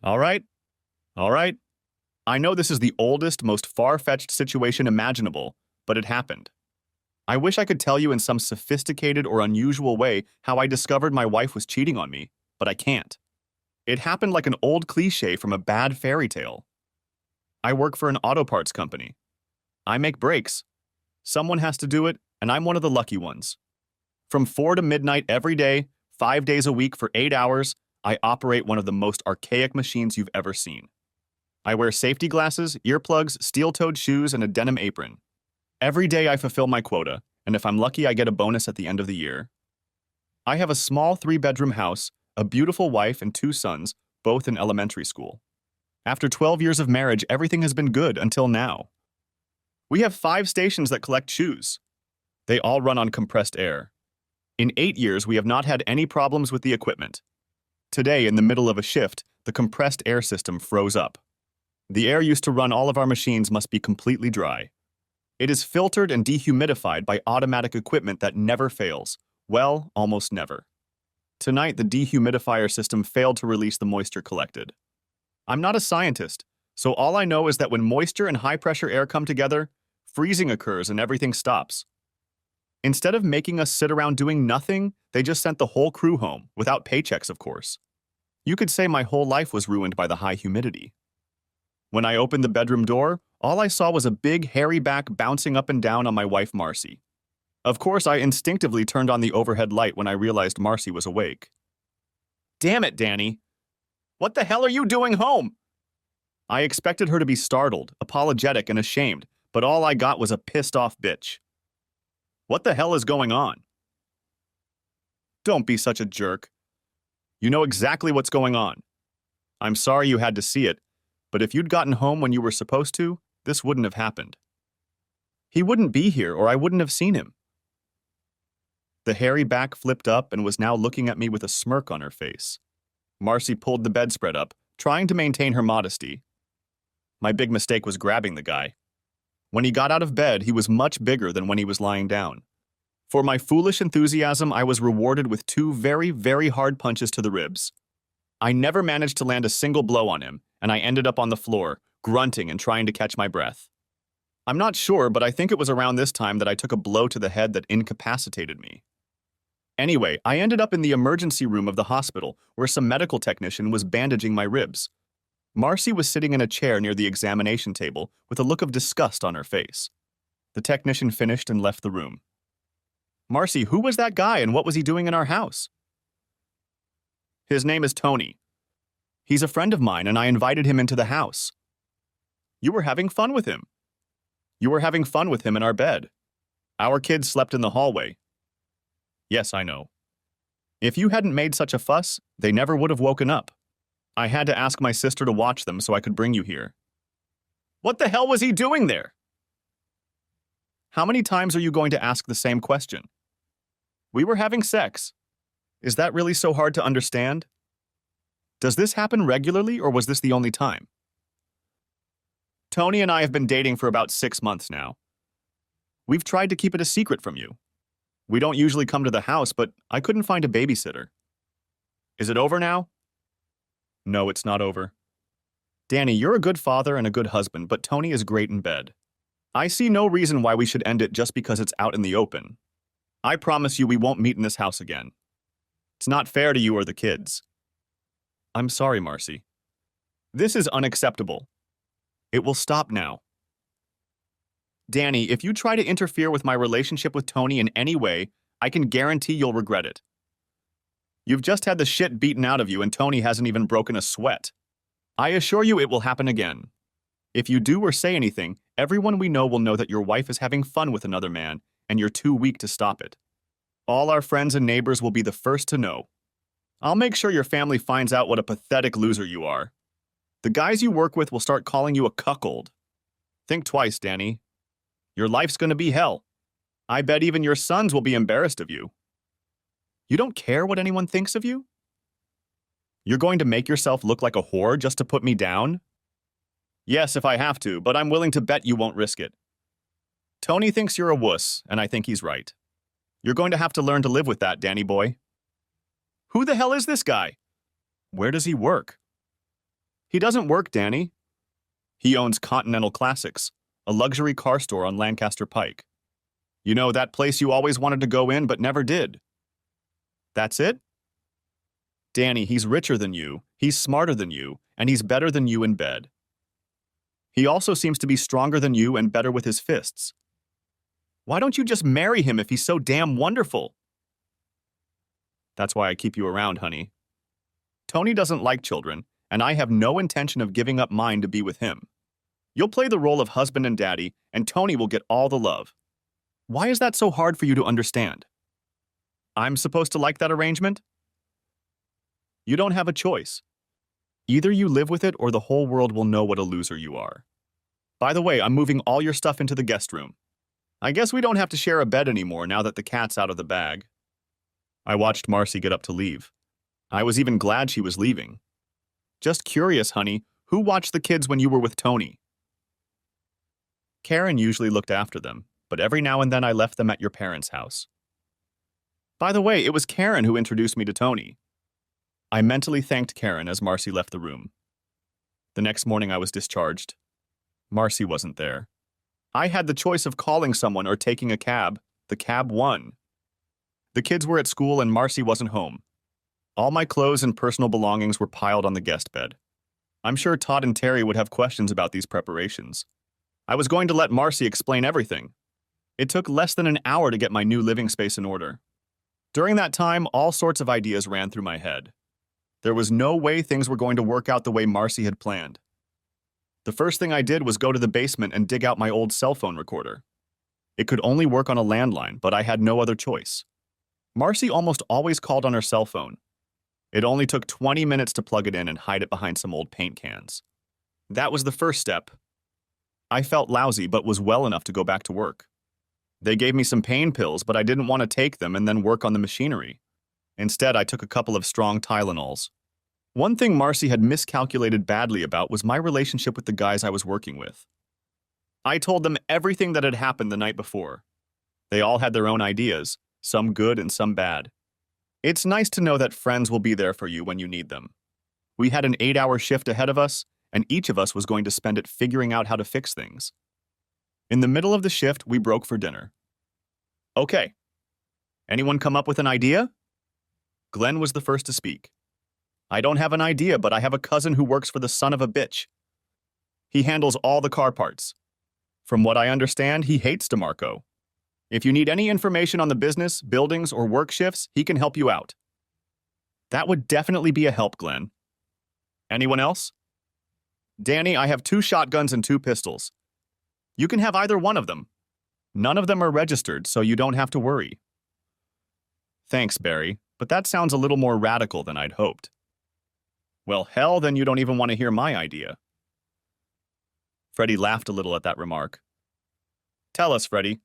All right, all right. I know this is the oldest, most far-fetched situation imaginable, but it happened. I wish I could tell you in some sophisticated or unusual way how I discovered my wife was cheating on me, but I can't. It happened like an old cliche from a bad fairy tale. I work for an auto parts company. I make brakes. Someone has to do it, and I'm one of the lucky ones. From 4 to midnight every day, 5 days a week for 8 hours, I operate one of the most archaic machines you've ever seen. I wear safety glasses, earplugs, steel-toed shoes, and a denim apron. Every day I fulfill my quota, and if I'm lucky I get a bonus at the end of the year. I have a small 3-bedroom house, a beautiful wife, and 2 sons, both in elementary school. After 12 years of marriage, everything has been good until now. We have 5 stations that collect shoes. They all run on compressed air. In 8 years, we have not had any problems with the equipment. Today, in the middle of a shift, the compressed air system froze up. The air used to run all of our machines must be completely dry. It is filtered and dehumidified by automatic equipment that never fails. Well, almost never. Tonight, the dehumidifier system failed to release the moisture collected. I'm not a scientist, so all I know is that when moisture and high-pressure air come together, freezing occurs and everything stops. Instead of making us sit around doing nothing, they just sent the whole crew home, without paychecks, of course. You could say my whole life was ruined by the high humidity. When I opened the bedroom door, all I saw was a big, hairy back bouncing up and down on my wife, Marcy. Of course, I instinctively turned on the overhead light when I realized Marcy was awake. Damn it, Danny! What the hell are you doing home? I expected her to be startled, apologetic, and ashamed, but all I got was a pissed-off bitch. What the hell is going on? Don't be such a jerk. You know exactly what's going on. I'm sorry you had to see it, but if you'd gotten home when you were supposed to, this wouldn't have happened. He wouldn't be here, or I wouldn't have seen him. The hairy back flipped up and was now looking at me with a smirk on her face. Marcy pulled the bedspread up, trying to maintain her modesty. My big mistake was grabbing the guy. When he got out of bed, he was much bigger than when he was lying down. For my foolish enthusiasm, I was rewarded with 2 very, very hard punches to the ribs. I never managed to land a single blow on him, and I ended up on the floor, grunting and trying to catch my breath. I'm not sure, but I think it was around this time that I took a blow to the head that incapacitated me. Anyway, I ended up in the emergency room of the hospital, where some medical technician was bandaging my ribs. Marcy was sitting in a chair near the examination table with a look of disgust on her face. The technician finished and left the room. Marcy, who was that guy and what was he doing in our house? His name is Tony. He's a friend of mine and I invited him into the house. You were having fun with him. You were having fun with him in our bed. Our kids slept in the hallway. Yes, I know. If you hadn't made such a fuss, they never would have woken up. I had to ask my sister to watch them so I could bring you here. What the hell was he doing there? How many times are you going to ask the same question? We were having sex. Is that really so hard to understand? Does this happen regularly or was this the only time? Tony and I have been dating for about 6 months now. We've tried to keep it a secret from you. We don't usually come to the house, but I couldn't find a babysitter. Is it over now? No, it's not over. Danny, you're a good father and a good husband, but Tony is great in bed. I see no reason why we should end it just because it's out in the open. I promise you we won't meet in this house again. It's not fair to you or the kids. I'm sorry, Marcy. This is unacceptable. It will stop now. Danny, if you try to interfere with my relationship with Tony in any way, I can guarantee you'll regret it. You've just had the shit beaten out of you and Tony hasn't even broken a sweat. I assure you it will happen again. If you do or say anything, everyone we know will know that your wife is having fun with another man and you're too weak to stop it. All our friends and neighbors will be the first to know. I'll make sure your family finds out what a pathetic loser you are. The guys you work with will start calling you a cuckold. Think twice, Danny. Your life's gonna be hell. I bet even your sons will be embarrassed of you. You don't care what anyone thinks of you? You're going to make yourself look like a whore just to put me down? Yes, if I have to, but I'm willing to bet you won't risk it. Tony thinks you're a wuss, and I think he's right. You're going to have to learn to live with that, Danny boy. Who the hell is this guy? Where does he work? He doesn't work, Danny. He owns Continental Classics, a luxury car store on Lancaster Pike. You know, that place you always wanted to go in but never did. That's it? Danny, he's richer than you, he's smarter than you, and he's better than you in bed. He also seems to be stronger than you and better with his fists. Why don't you just marry him if he's so damn wonderful? That's why I keep you around, honey. Tony doesn't like children, and I have no intention of giving up mine to be with him. You'll play the role of husband and daddy, and Tony will get all the love. Why is that so hard for you to understand? I'm supposed to like that arrangement? You don't have a choice. Either you live with it or the whole world will know what a loser you are. By the way, I'm moving all your stuff into the guest room. I guess we don't have to share a bed anymore now that the cat's out of the bag. I watched Marcy get up to leave. I was even glad she was leaving. Just curious, honey, who watched the kids when you were with Tony? Karen usually looked after them, but every now and then I left them at your parents' house. By the way, it was Karen who introduced me to Tony. I mentally thanked Karen as Marcy left the room. The next morning I was discharged. Marcy wasn't there. I had the choice of calling someone or taking a cab. The cab won. The kids were at school and Marcy wasn't home. All my clothes and personal belongings were piled on the guest bed. I'm sure Todd and Terry would have questions about these preparations. I was going to let Marcy explain everything. It took less than an hour to get my new living space in order. During that time, all sorts of ideas ran through my head. There was no way things were going to work out the way Marcy had planned. The first thing I did was go to the basement and dig out my old cell phone recorder. It could only work on a landline, but I had no other choice. Marcy almost always called on her cell phone. It only took 20 minutes to plug it in and hide it behind some old paint cans. That was the first step. I felt lousy, but was well enough to go back to work. They gave me some pain pills, but I didn't want to take them and then work on the machinery. Instead, I took a couple of strong Tylenols. One thing Marcy had miscalculated badly about was my relationship with the guys I was working with. I told them everything that had happened the night before. They all had their own ideas, some good and some bad. It's nice to know that friends will be there for you when you need them. We had an 8-hour shift ahead of us, and each of us was going to spend it figuring out how to fix things. In the middle of the shift, we broke for dinner. Okay. Anyone come up with an idea? Glenn was the first to speak. I don't have an idea, but I have a cousin who works for the son of a bitch. He handles all the car parts. From what I understand, he hates DeMarco. If you need any information on the business, buildings, or work shifts, he can help you out. That would definitely be a help, Glenn. Anyone else? Danny, I have 2 shotguns and 2 pistols. You can have either one of them. None of them are registered, so you don't have to worry. Thanks, Barry, but that sounds a little more radical than I'd hoped. Well, hell, then you don't even want to hear my idea. Freddie laughed a little at that remark. Tell us, Freddie.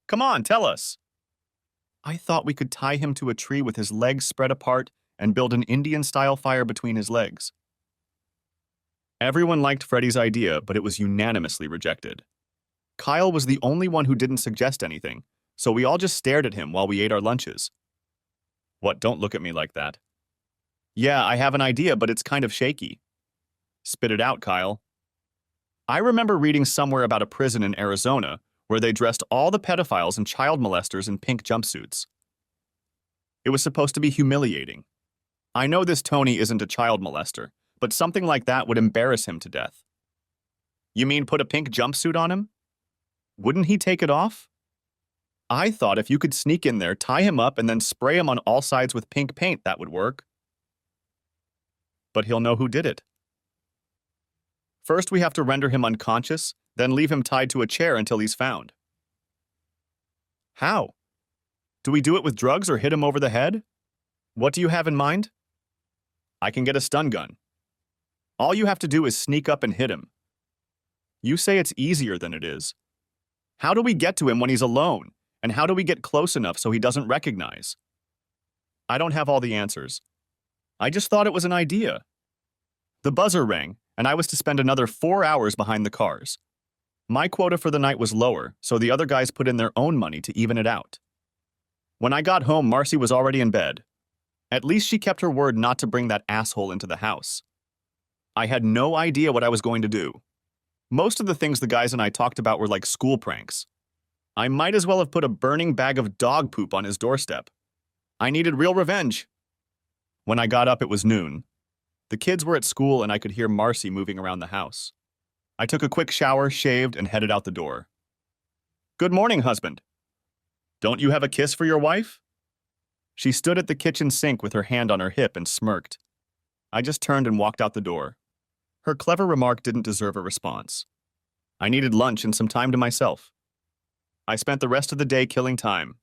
Come on, tell us. I thought we could tie him to a tree with his legs spread apart and build an Indian-style fire between his legs. Everyone liked Freddie's idea, but it was unanimously rejected. Kyle was the only one who didn't suggest anything, so we all just stared at him while we ate our lunches. What, don't look at me like that. Yeah, I have an idea, but it's kind of shaky. Spit it out, Kyle. I remember reading somewhere about a prison in Arizona where they dressed all the pedophiles and child molesters in pink jumpsuits. It was supposed to be humiliating. I know this Tony isn't a child molester, but something like that would embarrass him to death. You mean put a pink jumpsuit on him? Wouldn't he take it off? I thought if you could sneak in there, tie him up, and then spray him on all sides with pink paint, that would work. But he'll know who did it. First, we have to render him unconscious, then leave him tied to a chair until he's found. How? Do we do it with drugs or hit him over the head? What do you have in mind? I can get a stun gun. All you have to do is sneak up and hit him. You say it's easier than it is. How do we get to him when he's alone? And how do we get close enough so he doesn't recognize? I don't have all the answers. I just thought it was an idea. The buzzer rang, and I was to spend another 4 hours behind the cars. My quota for the night was lower, so the other guys put in their own money to even it out. When I got home, Marcy was already in bed. At least she kept her word not to bring that asshole into the house. I had no idea what I was going to do. Most of the things the guys and I talked about were like school pranks. I might as well have put a burning bag of dog poop on his doorstep. I needed real revenge. When I got up, it was noon. The kids were at school and I could hear Marcy moving around the house. I took a quick shower, shaved, and headed out the door. Good morning, husband. Don't you have a kiss for your wife? She stood at the kitchen sink with her hand on her hip and smirked. I just turned and walked out the door. Her clever remark didn't deserve a response. I needed lunch and some time to myself. I spent the rest of the day killing time.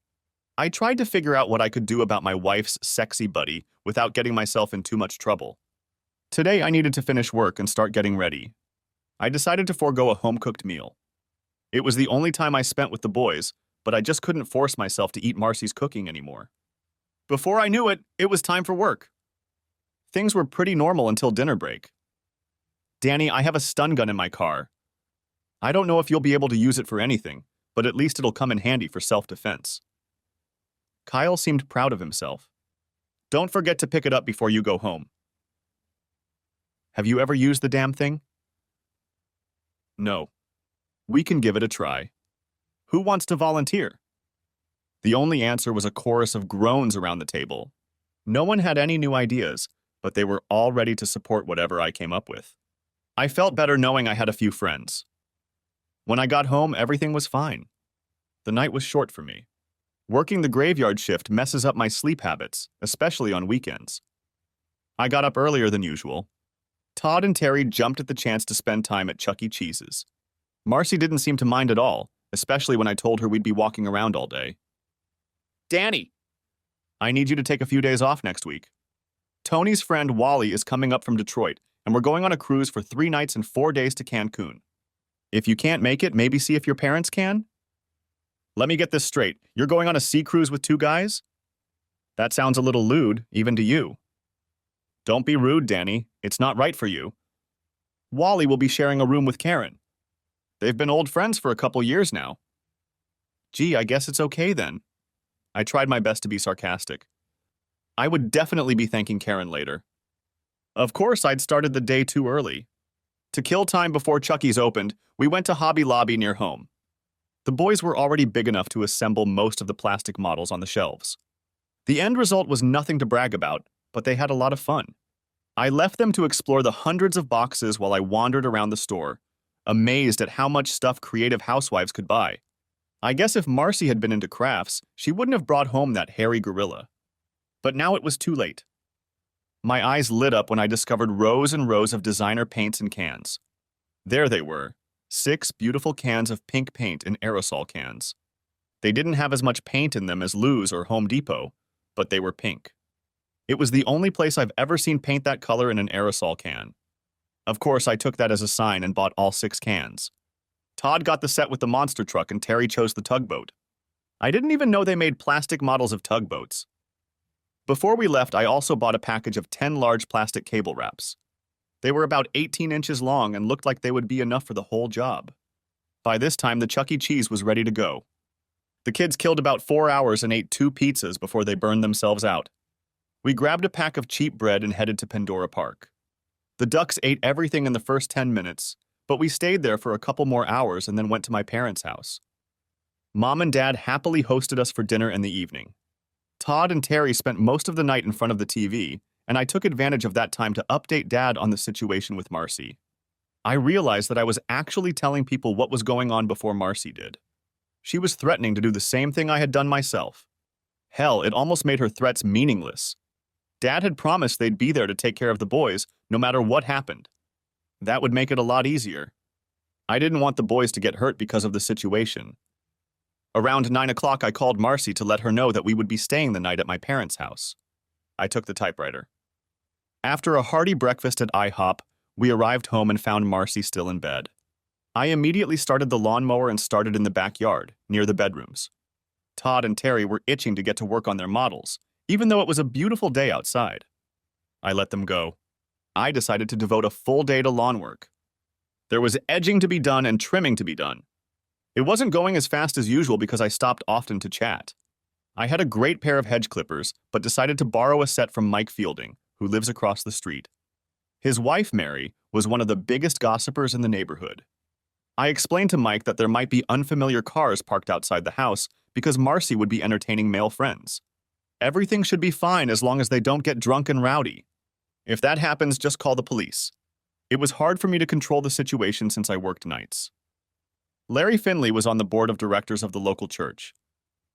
I tried to figure out what I could do about my wife's sexy buddy without getting myself in too much trouble. Today, I needed to finish work and start getting ready. I decided to forego a home-cooked meal. It was the only time I spent with the boys, but I just couldn't force myself to eat Marcy's cooking anymore. Before I knew it, it was time for work. Things were pretty normal until dinner break. Danny, I have a stun gun in my car. I don't know if you'll be able to use it for anything, but at least it'll come in handy for self-defense. Kyle seemed proud of himself. Don't forget to pick it up before you go home. Have you ever used the damn thing? No. We can give it a try. Who wants to volunteer? The only answer was a chorus of groans around the table. No one had any new ideas, but they were all ready to support whatever I came up with. I felt better knowing I had a few friends. When I got home, everything was fine. The night was short for me. Working the graveyard shift messes up my sleep habits, especially on weekends. I got up earlier than usual. Todd and Terry jumped at the chance to spend time at Chuck E. Cheese's. Marcy didn't seem to mind at all, especially when I told her we'd be walking around all day. Danny, I need you to take a few days off next week. Tony's friend Wally is coming up from Detroit, and we're going on a cruise for 3 nights and 4 days to Cancun. If you can't make it, maybe see if your parents can? Let me get this straight. You're going on a sea cruise with 2 guys? That sounds a little lewd, even to you. Don't be rude, Danny. It's not right for you. Wally will be sharing a room with Karen. They've been old friends for a couple years now. Gee, I guess it's okay then. I tried my best to be sarcastic. I would definitely be thanking Karen later. Of course, I'd started the day too early. To kill time before Chucky's opened, we went to Hobby Lobby near home. The boys were already big enough to assemble most of the plastic models on the shelves. The end result was nothing to brag about, but they had a lot of fun. I left them to explore the hundreds of boxes while I wandered around the store, amazed at how much stuff creative housewives could buy. I guess if Marcy had been into crafts, she wouldn't have brought home that hairy gorilla. But now it was too late. My eyes lit up when I discovered rows and rows of designer paints and cans. There they were, 6 beautiful cans of pink paint in aerosol cans. They didn't have as much paint in them as Lou's or Home Depot, but they were pink. It was the only place I've ever seen paint that color in an aerosol can. Of course, I took that as a sign and bought all 6 cans. Todd got the set with the monster truck and Terry chose the tugboat. I didn't even know they made plastic models of tugboats. Before we left, I also bought a package of 10 large plastic cable wraps. They were about 18 inches long and looked like they would be enough for the whole job. By this time, the Chuck E. Cheese was ready to go. The kids killed about 4 hours and ate 2 pizzas before they burned themselves out. We grabbed a pack of cheap bread and headed to Pandora Park. The ducks ate everything in the first 10 minutes, but we stayed there for a couple more hours and then went to my parents' house. Mom and Dad happily hosted us for dinner in the evening. Todd and Terry spent most of the night in front of the TV, and I took advantage of that time to update Dad on the situation with Marcy. I realized that I was actually telling people what was going on before Marcy did. She was threatening to do the same thing I had done myself. Hell, it almost made her threats meaningless. Dad had promised they'd be there to take care of the boys, no matter what happened. That would make it a lot easier. I didn't want the boys to get hurt because of the situation. Around 9 o'clock, I called Marcy to let her know that we would be staying the night at my parents' house. I took the typewriter. After a hearty breakfast at IHOP, we arrived home and found Marcy still in bed. I immediately started the lawnmower and started in the backyard, near the bedrooms. Todd and Terry were itching to get to work on their models, even though it was a beautiful day outside. I let them go. I decided to devote a full day to lawn work. There was edging to be done and trimming to be done. It wasn't going as fast as usual because I stopped often to chat. I had a great pair of hedge clippers, but decided to borrow a set from Mike Fielding, who lives across the street. His wife, Mary, was one of the biggest gossipers in the neighborhood. I explained to Mike that there might be unfamiliar cars parked outside the house because Marcy would be entertaining male friends. Everything should be fine as long as they don't get drunk and rowdy. If that happens, just call the police. It was hard for me to control the situation since I worked nights. Larry Finley was on the board of directors of the local church.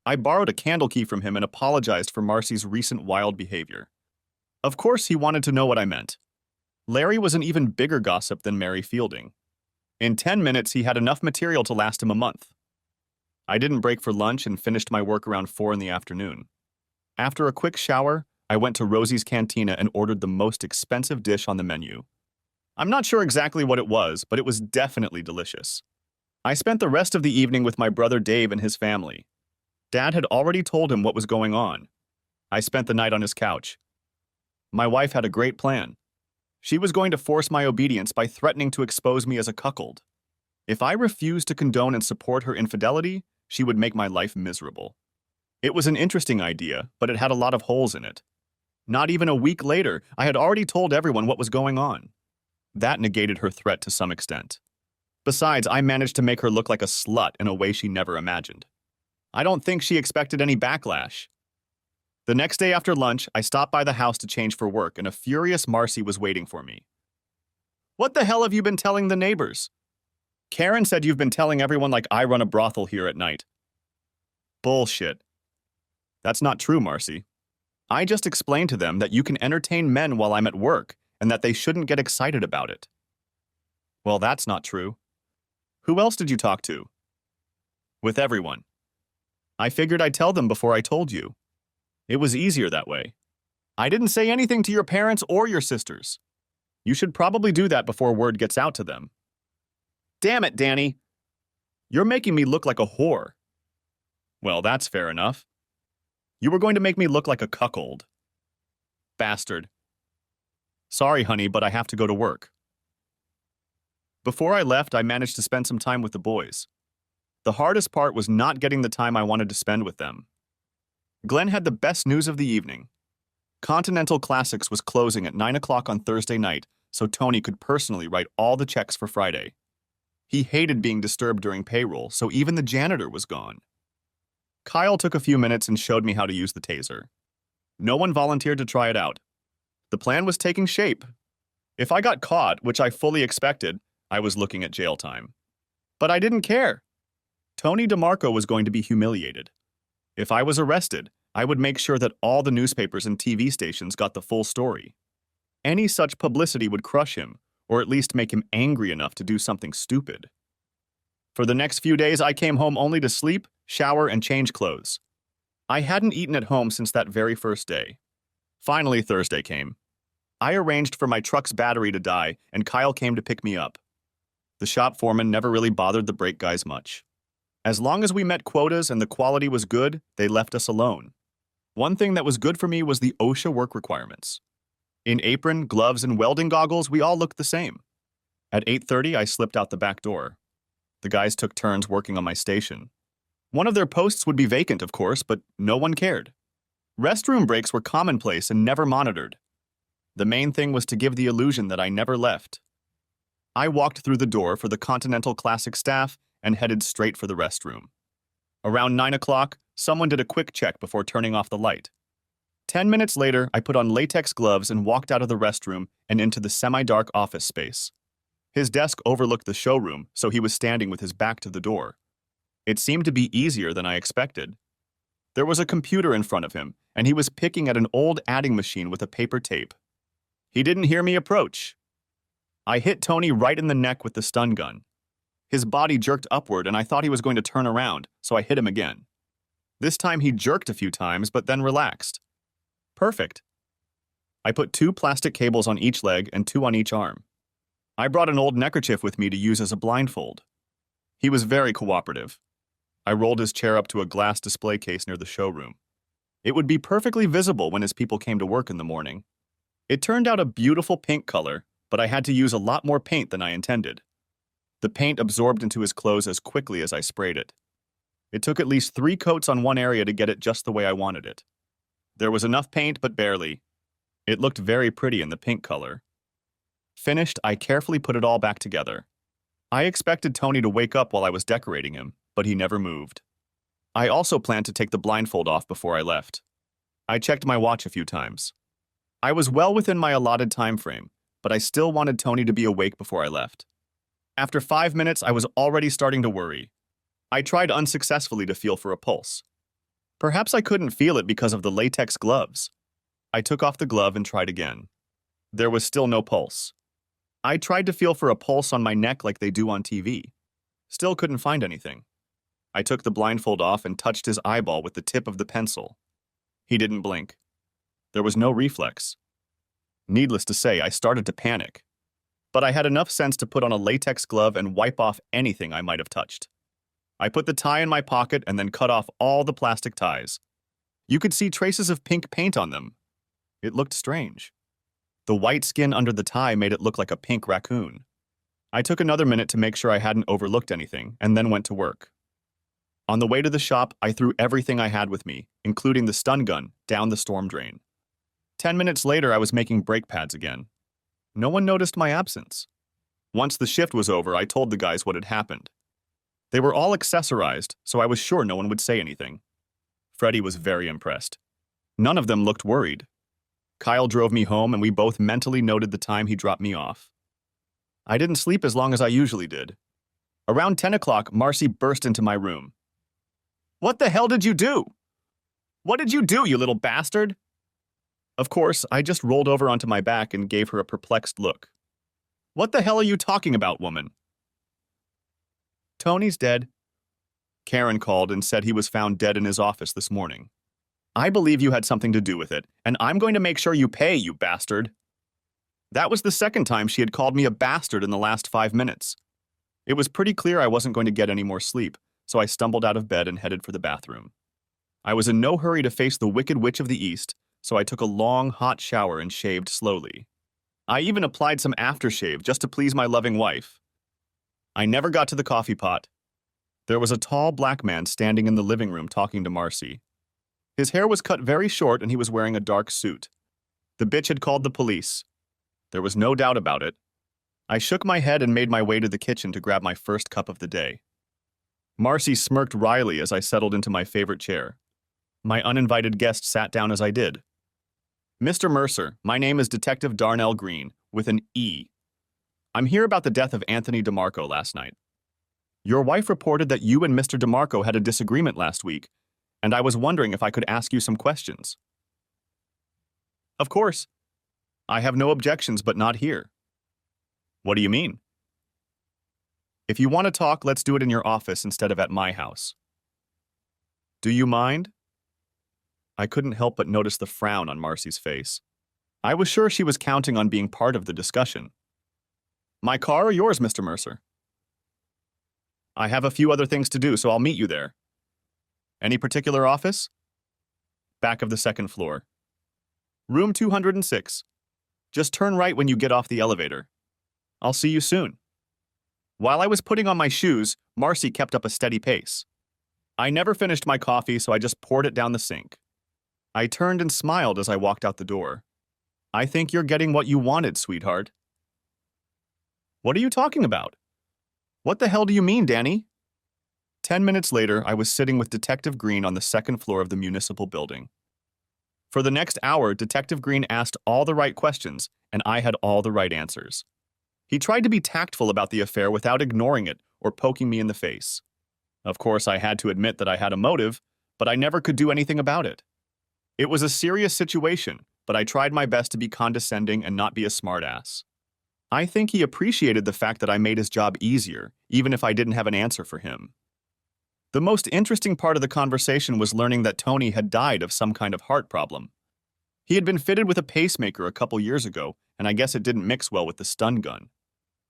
I borrowed a candle key from him and apologized for Marcy's recent wild behavior. Of course, he wanted to know what I meant. Larry was an even bigger gossip than Mary Fielding. In 10 minutes, he had enough material to last him a month. I didn't break for lunch and finished my work around 4 in the afternoon. After a quick shower, I went to Rosie's Cantina and ordered the most expensive dish on the menu. I'm not sure exactly what it was, but it was definitely delicious. I spent the rest of the evening with my brother Dave and his family. Dad had already told him what was going on. I spent the night on his couch. My wife had a great plan. She was going to force my obedience by threatening to expose me as a cuckold. If I refused to condone and support her infidelity, she would make my life miserable. It was an interesting idea, but it had a lot of holes in it. Not even a week later, I had already told everyone what was going on. That negated her threat to some extent. Besides, I managed to make her look like a slut in a way she never imagined. I don't think she expected any backlash. The next day after lunch, I stopped by the house to change for work, and a furious Marcy was waiting for me. "What the hell have you been telling the neighbors?" "Karen said you've been telling everyone like I run a brothel here at night." "Bullshit." "That's not true, Marcy. I just explained to them that you can entertain men while I'm at work, and that they shouldn't get excited about it." "Well, that's not true." "Who else did you talk to?" "With everyone. I figured I'd tell them before I told you. It was easier that way. I didn't say anything to your parents or your sisters. You should probably do that before word gets out to them." "Damn it, Danny. You're making me look like a whore." "Well, that's fair enough. You were going to make me look like a cuckold." "Bastard. Sorry, honey, but I have to go to work." Before I left, I managed to spend some time with the boys. The hardest part was not getting the time I wanted to spend with them. Glenn had the best news of the evening. Continental Classics was closing at 9 o'clock on Thursday night, so Tony could personally write all the checks for Friday. He hated being disturbed during payroll, so even the janitor was gone. Kyle took a few minutes and showed me how to use the taser. No one volunteered to try it out. The plan was taking shape. If I got caught, which I fully expected, I was looking at jail time. But I didn't care. Tony DeMarco was going to be humiliated. If I was arrested, I would make sure that all the newspapers and TV stations got the full story. Any such publicity would crush him, or at least make him angry enough to do something stupid. For the next few days, I came home only to sleep, shower, and change clothes. I hadn't eaten at home since that very first day. Finally, Thursday came. I arranged for my truck's battery to die, and Kyle came to pick me up. The shop foreman never really bothered the brake guys much. As long as we met quotas and the quality was good, they left us alone. One thing that was good for me was the OSHA work requirements. In apron, gloves, and welding goggles, we all looked the same. At 8:30, I slipped out the back door. The guys took turns working on my station. One of their posts would be vacant, of course, but no one cared. Restroom breaks were commonplace and never monitored. The main thing was to give the illusion that I never left. I walked through the door for the Continental Classic staff and headed straight for the restroom. Around 9 o'clock, someone did a quick check before turning off the light. 10 minutes later, I put on latex gloves and walked out of the restroom and into the semi-dark office space. His desk overlooked the showroom, so he was standing with his back to the door. It seemed to be easier than I expected. There was a computer in front of him, and he was picking at an old adding machine with a paper tape. He didn't hear me approach. I hit Tony right in the neck with the stun gun. His body jerked upward, and I thought he was going to turn around, so I hit him again. This time he jerked a few times, but then relaxed. Perfect. I put 2 plastic cables on each leg and 2 on each arm. I brought an old neckerchief with me to use as a blindfold. He was very cooperative. I rolled his chair up to a glass display case near the showroom. It would be perfectly visible when his people came to work in the morning. It turned out a beautiful pink color, but I had to use a lot more paint than I intended. The paint absorbed into his clothes as quickly as I sprayed it. It took at least 3 coats on one area to get it just the way I wanted it. There was enough paint, but barely. It looked very pretty in the pink color. Finished, I carefully put it all back together. I expected Tony to wake up while I was decorating him, but he never moved. I also planned to take the blindfold off before I left. I checked my watch a few times. I was well within my allotted time frame, but I still wanted Tony to be awake before I left. After 5 minutes, I was already starting to worry. I tried unsuccessfully to feel for a pulse. Perhaps I couldn't feel it because of the latex gloves. I took off the glove and tried again. There was still no pulse. I tried to feel for a pulse on my neck like they do on TV. Still couldn't find anything. I took the blindfold off and touched his eyeball with the tip of the pencil. He didn't blink. There was no reflex. Needless to say, I started to panic. But I had enough sense to put on a latex glove and wipe off anything I might have touched. I put the tie in my pocket and then cut off all the plastic ties. You could see traces of pink paint on them. It looked strange. The white skin under the tie made it look like a pink raccoon. I took another minute to make sure I hadn't overlooked anything, and then went to work. On the way to the shop, I threw everything I had with me, including the stun gun, down the storm drain. 10 minutes later, I was making brake pads again. No one noticed my absence. Once the shift was over, I told the guys what had happened. They were all accessorized, so I was sure no one would say anything. Freddie was very impressed. None of them looked worried. Kyle drove me home, and we both mentally noted the time he dropped me off. I didn't sleep as long as I usually did. Around 10 o'clock, Marcy burst into my room. "What the hell did you do? What did you do, you little bastard?" Of course, I just rolled over onto my back and gave her a perplexed look. "What the hell are you talking about, woman?" "Tony's dead." Karen called and said he was found dead in his office this morning. "I believe you had something to do with it, and I'm going to make sure you pay, you bastard." That was the second time she had called me a bastard in the last 5 minutes. It was pretty clear I wasn't going to get any more sleep, so I stumbled out of bed and headed for the bathroom. I was in no hurry to face the Wicked Witch of the East, so I took a long, hot shower and shaved slowly. I even applied some aftershave just to please my loving wife. I never got to the coffee pot. There was a tall black man standing in the living room talking to Marcy. His hair was cut very short and he was wearing a dark suit. The bitch had called the police. There was no doubt about it. I shook my head and made my way to the kitchen to grab my first cup of the day. Marcy smirked wryly as I settled into my favorite chair. My uninvited guest sat down as I did. "Mr. Mercer, my name is Detective Darnell Green, with an E. I'm here about the death of Anthony DeMarco last night. Your wife reported that you and Mr. DeMarco had a disagreement last week, and I was wondering if I could ask you some questions." "Of course. I have no objections, but not here." "What do you mean?" "If you want to talk, let's do it in your office instead of at my house." "Do you mind?" I couldn't help but notice the frown on Marcy's face. I was sure she was counting on being part of the discussion. "My car or yours, Mr. Mercer?" "I have a few other things to do, so I'll meet you there." "Any particular office?" "Back of the second floor. Room 206. Just turn right when you get off the elevator. I'll see you soon." While I was putting on my shoes, Marcy kept up a steady pace. I never finished my coffee, so I just poured it down the sink. I turned and smiled as I walked out the door. "I think you're getting what you wanted, sweetheart." "What are you talking about? What the hell do you mean, Danny?" 10 minutes later, I was sitting with Detective Green on the second floor of the municipal building. For the next hour, Detective Green asked all the right questions, and I had all the right answers. He tried to be tactful about the affair without ignoring it or poking me in the face. Of course, I had to admit that I had a motive, but I never could do anything about it. It was a serious situation, but I tried my best to be condescending and not be a smartass. I think he appreciated the fact that I made his job easier, even if I didn't have an answer for him. The most interesting part of the conversation was learning that Tony had died of some kind of heart problem. He had been fitted with a pacemaker a couple years ago, and I guess it didn't mix well with the stun gun.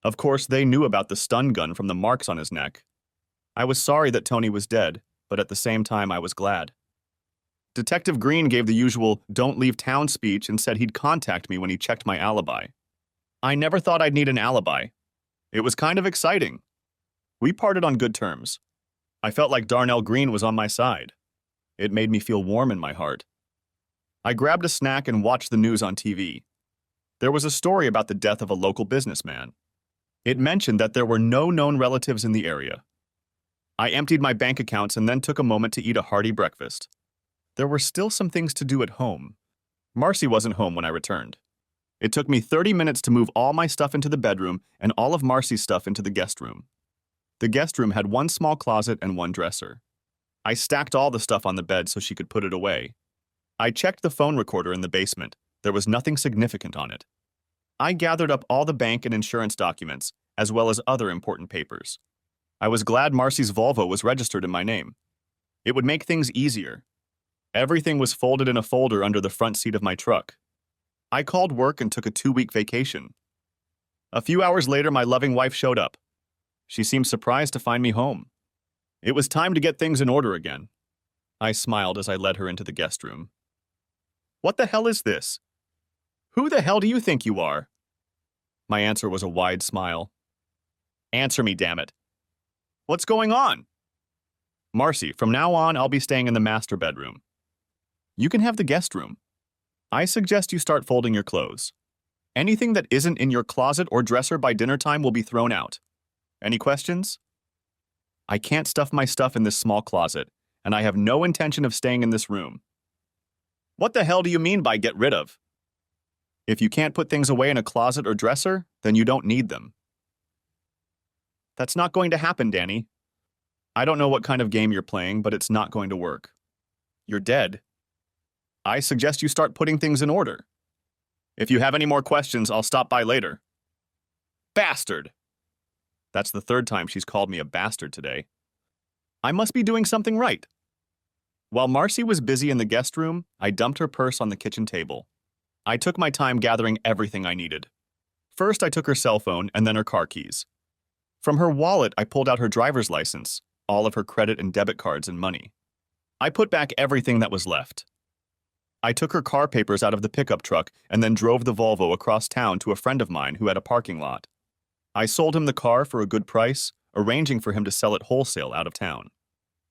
Of course, they knew about the stun gun from the marks on his neck. I was sorry that Tony was dead, but at the same time I was glad. Detective Green gave the usual "don't leave town" speech and said he'd contact me when he checked my alibi. I never thought I'd need an alibi. It was kind of exciting. We parted on good terms. I felt like Darnell Green was on my side. It made me feel warm in my heart. I grabbed a snack and watched the news on TV. There was a story about the death of a local businessman. It mentioned that there were no known relatives in the area. I emptied my bank accounts and then took a moment to eat a hearty breakfast. There were still some things to do at home. Marcy wasn't home when I returned. It took me 30 minutes to move all my stuff into the bedroom and all of Marcy's stuff into the guest room. The guest room had one small closet and one dresser. I stacked all the stuff on the bed so she could put it away. I checked the phone recorder in the basement. There was nothing significant on it. I gathered up all the bank and insurance documents, as well as other important papers. I was glad Marcy's Volvo was registered in my name. It would make things easier. Everything was folded in a folder under the front seat of my truck. I called work and took a 2-week vacation. A few hours later, my loving wife showed up. She seemed surprised to find me home. It was time to get things in order again. I smiled as I led her into the guest room. "What the hell is this? Who the hell do you think you are?" My answer was a wide smile. "Answer me, damn it. What's going on?" "Marcy, from now on, I'll be staying in the master bedroom. You can have the guest room. I suggest you start folding your clothes. Anything that isn't in your closet or dresser by dinner time will be thrown out. Any questions?" "I can't stuff my stuff in this small closet, and I have no intention of staying in this room." "What the hell do you mean by get rid of?" "If you can't put things away in a closet or dresser, then you don't need them." "That's not going to happen, Danny. I don't know what kind of game you're playing, but it's not going to work. You're dead. I suggest you start putting things in order. If you have any more questions, I'll stop by later." "Bastard!" That's the third time she's called me a bastard today. I must be doing something right. While Marcy was busy in the guest room, I dumped her purse on the kitchen table. I took my time gathering everything I needed. First, I took her cell phone and then her car keys. From her wallet, I pulled out her driver's license, all of her credit and debit cards and money. I put back everything that was left. I took her car papers out of the pickup truck and then drove the Volvo across town to a friend of mine who had a parking lot. I sold him the car for a good price, arranging for him to sell it wholesale out of town.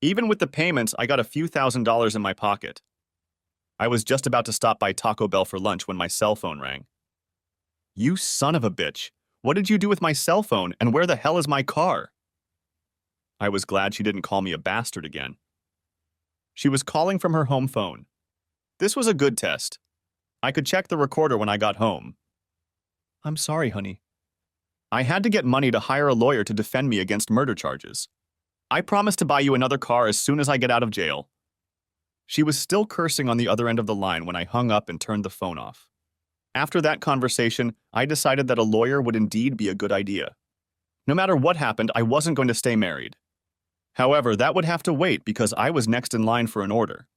Even with the payments, I got a few $1,000s in my pocket. I was just about to stop by Taco Bell for lunch when my cell phone rang. "You son of a bitch! What did you do with my cell phone, and where the hell is my car?" I was glad she didn't call me a bastard again. She was calling from her home phone. This was a good test. I could check the recorder when I got home. "I'm sorry, honey. I had to get money to hire a lawyer to defend me against murder charges. I promise to buy you another car as soon as I get out of jail." She was still cursing on the other end of the line when I hung up and turned the phone off. After that conversation, I decided that a lawyer would indeed be a good idea. No matter what happened, I wasn't going to stay married. However, that would have to wait because I was next in line for an order.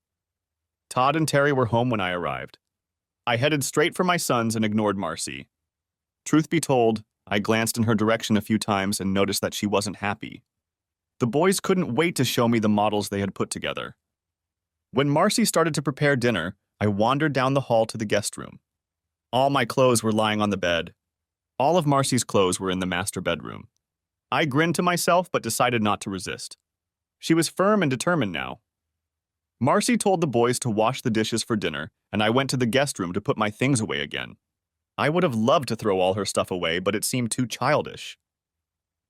Todd and Terry were home when I arrived. I headed straight for my sons and ignored Marcy. Truth be told, I glanced in her direction a few times and noticed that she wasn't happy. The boys couldn't wait to show me the models they had put together. When Marcy started to prepare dinner, I wandered down the hall to the guest room. All my clothes were lying on the bed. All of Marcy's clothes were in the master bedroom. I grinned to myself but decided not to resist. She was firm and determined now. Marcy told the boys to wash the dishes for dinner, and I went to the guest room to put my things away again. I would have loved to throw all her stuff away, but it seemed too childish.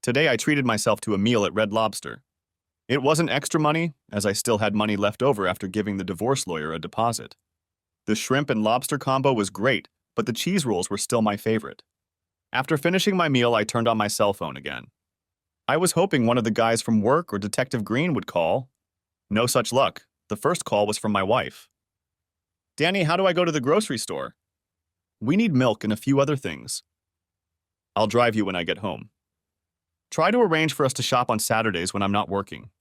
Today I treated myself to a meal at Red Lobster. It wasn't extra money, as I still had money left over after giving the divorce lawyer a deposit. The shrimp and lobster combo was great, but the cheese rolls were still my favorite. After finishing my meal, I turned on my cell phone again. I was hoping one of the guys from work or Detective Green would call. No such luck. The first call was from my wife. "Danny, how do I go to the grocery store?" "We need milk and a few other things." "I'll drive you when I get home." "Try to arrange for us to shop on Saturdays when I'm not working.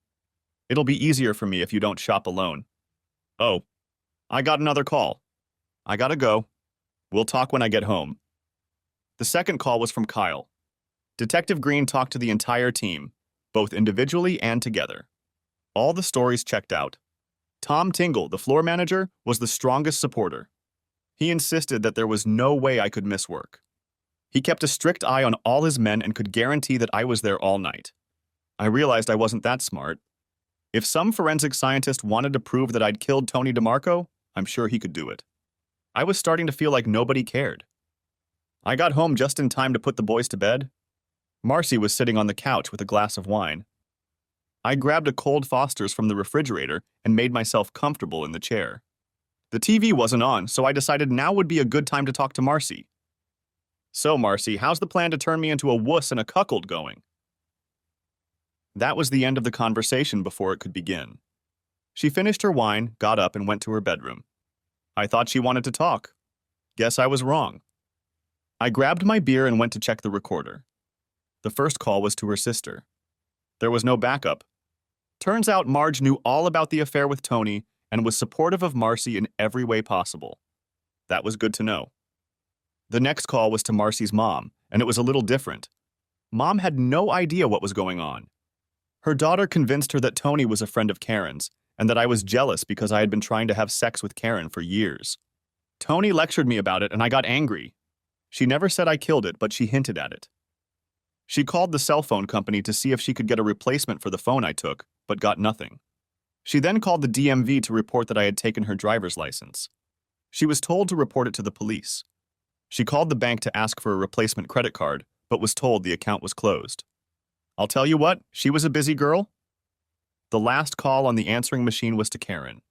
It'll be easier for me if you don't shop alone." "Oh, I got another call. I gotta go. We'll talk when I get home." The second call was from Kyle. Detective Green talked to the entire team, both individually and together. All the stories checked out. Tom Tingle, the floor manager, was the strongest supporter. He insisted that there was no way I could miss work. He kept a strict eye on all his men and could guarantee that I was there all night. I realized I wasn't that smart. If some forensic scientist wanted to prove that I'd killed Tony DeMarco, I'm sure he could do it. I was starting to feel like nobody cared. I got home just in time to put the boys to bed. Marcy was sitting on the couch with a glass of wine. I grabbed a cold Foster's from the refrigerator and made myself comfortable in the chair. The TV wasn't on, so I decided now would be a good time to talk to Marcy. So, Marcy, how's the plan to turn me into a wuss and a cuckold going? That was the end of the conversation before it could begin. She finished her wine, got up, and went to her bedroom. I thought she wanted to talk. Guess I was wrong. I grabbed my beer and went to check the recorder. The first call was to her sister. There was no backup. Turns out Marge knew all about the affair with Tony and was supportive of Marcy in every way possible. That was good to know. The next call was to Marcy's mom, and it was a little different. Mom had no idea what was going on. Her daughter convinced her that Tony was a friend of Karen's, and that I was jealous because I had been trying to have sex with Karen for years. Tony lectured me about it, and I got angry. She never said I killed it, but she hinted at it. She called the cell phone company to see if she could get a replacement for the phone I took, but got nothing. She then called the DMV to report that I had taken her driver's license. She was told to report it to the police. She called the bank to ask for a replacement credit card, but was told the account was closed. I'll tell you what, she was a busy girl. The last call on the answering machine was to Karen.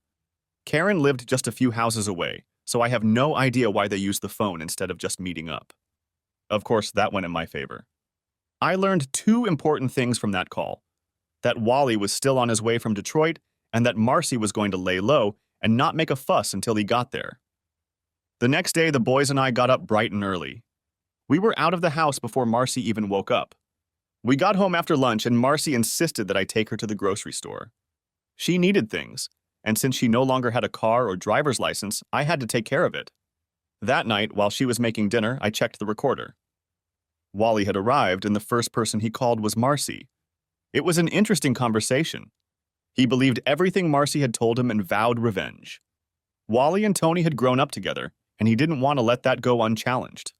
Karen lived just a few houses away, so I have no idea why they used the phone instead of just meeting up. Of course, that went in my favor. I learned two important things from that call: that Wally was still on his way from Detroit, and that Marcy was going to lay low and not make a fuss until he got there. The next day, the boys and I got up bright and early. We were out of the house before Marcy even woke up. We got home after lunch, and Marcy insisted that I take her to the grocery store. She needed things, and since she no longer had a car or driver's license, I had to take care of it. That night, while she was making dinner, I checked the recorder. Wally had arrived, and the first person he called was Marcy. It was an interesting conversation. He believed everything Marcy had told him and vowed revenge. Wally and Tony had grown up together, and he didn't want to let that go unchallenged.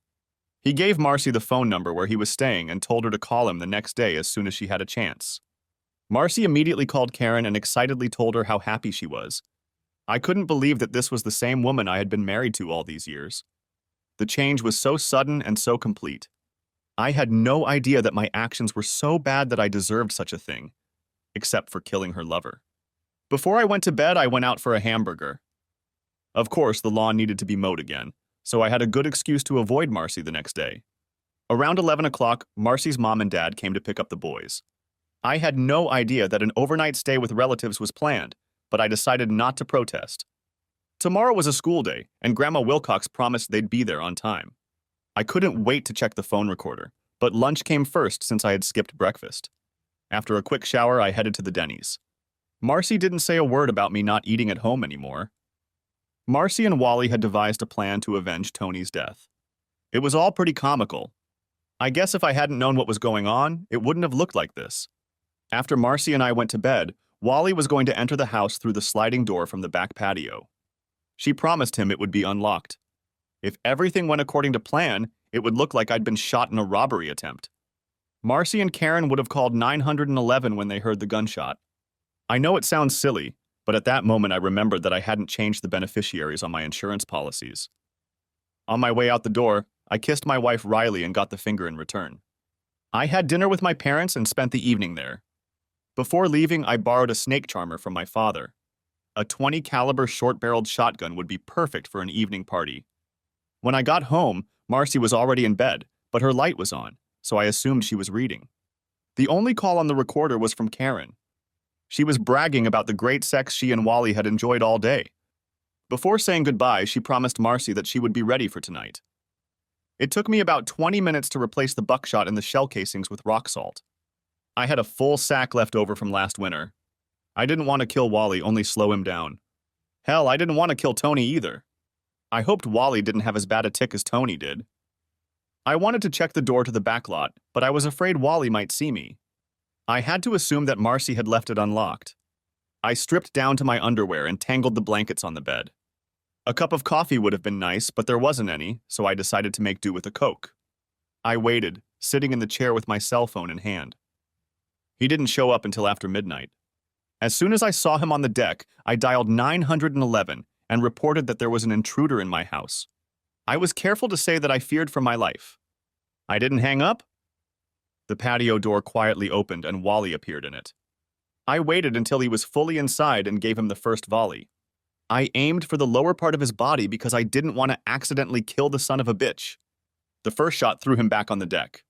He gave Marcy the phone number where he was staying and told her to call him the next day as soon as she had a chance. Marcy immediately called Karen and excitedly told her how happy she was. I couldn't believe that this was the same woman I had been married to all these years. The change was so sudden and so complete. I had no idea that my actions were so bad that I deserved such a thing, except for killing her lover. Before I went to bed, I went out for a hamburger. Of course, the lawn needed to be mowed again, so I had a good excuse to avoid Marcy the next day. Around 11 o'clock, Marcy's mom and dad came to pick up the boys. I had no idea that an overnight stay with relatives was planned, but I decided not to protest. Tomorrow was a school day, and Grandma Wilcox promised they'd be there on time. I couldn't wait to check the phone recorder, but lunch came first since I had skipped breakfast. After a quick shower, I headed to the Denny's. Marcy didn't say a word about me not eating at home anymore. Marcy and Wally had devised a plan to avenge Tony's death. It was all pretty comical. I guess if I hadn't known what was going on, it wouldn't have looked like this. After Marcy and I went to bed, Wally was going to enter the house through the sliding door from the back patio. She promised him it would be unlocked. If everything went according to plan, it would look like I'd been shot in a robbery attempt. Marcy and Karen would have called 911 when they heard the gunshot. I know it sounds silly, but at that moment I remembered that I hadn't changed the beneficiaries on my insurance policies. On my way out the door, I kissed my wife Riley and got the finger in return. I had dinner with my parents and spent the evening there. Before leaving, I borrowed a snake charmer from my father. A .20 caliber short-barreled shotgun would be perfect for an evening party. When I got home, Marcy was already in bed, but her light was on, so I assumed she was reading. The only call on the recorder was from Karen. She was bragging about the great sex she and Wally had enjoyed all day. Before saying goodbye, she promised Marcy that she would be ready for tonight. It took me about 20 minutes to replace the buckshot in the shell casings with rock salt. I had a full sack left over from last winter. I didn't want to kill Wally, only slow him down. Hell, I didn't want to kill Tony either. I hoped Wally didn't have as bad a tick as Tony did. I wanted to check the door to the back lot, but I was afraid Wally might see me. I had to assume that Marcy had left it unlocked. I stripped down to my underwear and tangled the blankets on the bed. A cup of coffee would have been nice, but there wasn't any, so I decided to make do with a Coke. I waited, sitting in the chair with my cell phone in hand. He didn't show up until after midnight. As soon as I saw him on the deck, I dialed 911 and reported that there was an intruder in my house. I was careful to say that I feared for my life. I didn't hang up. The patio door quietly opened and Wally appeared in it. I waited until he was fully inside and gave him the first volley. I aimed for the lower part of his body because I didn't want to accidentally kill the son of a bitch. The first shot threw him back on the deck.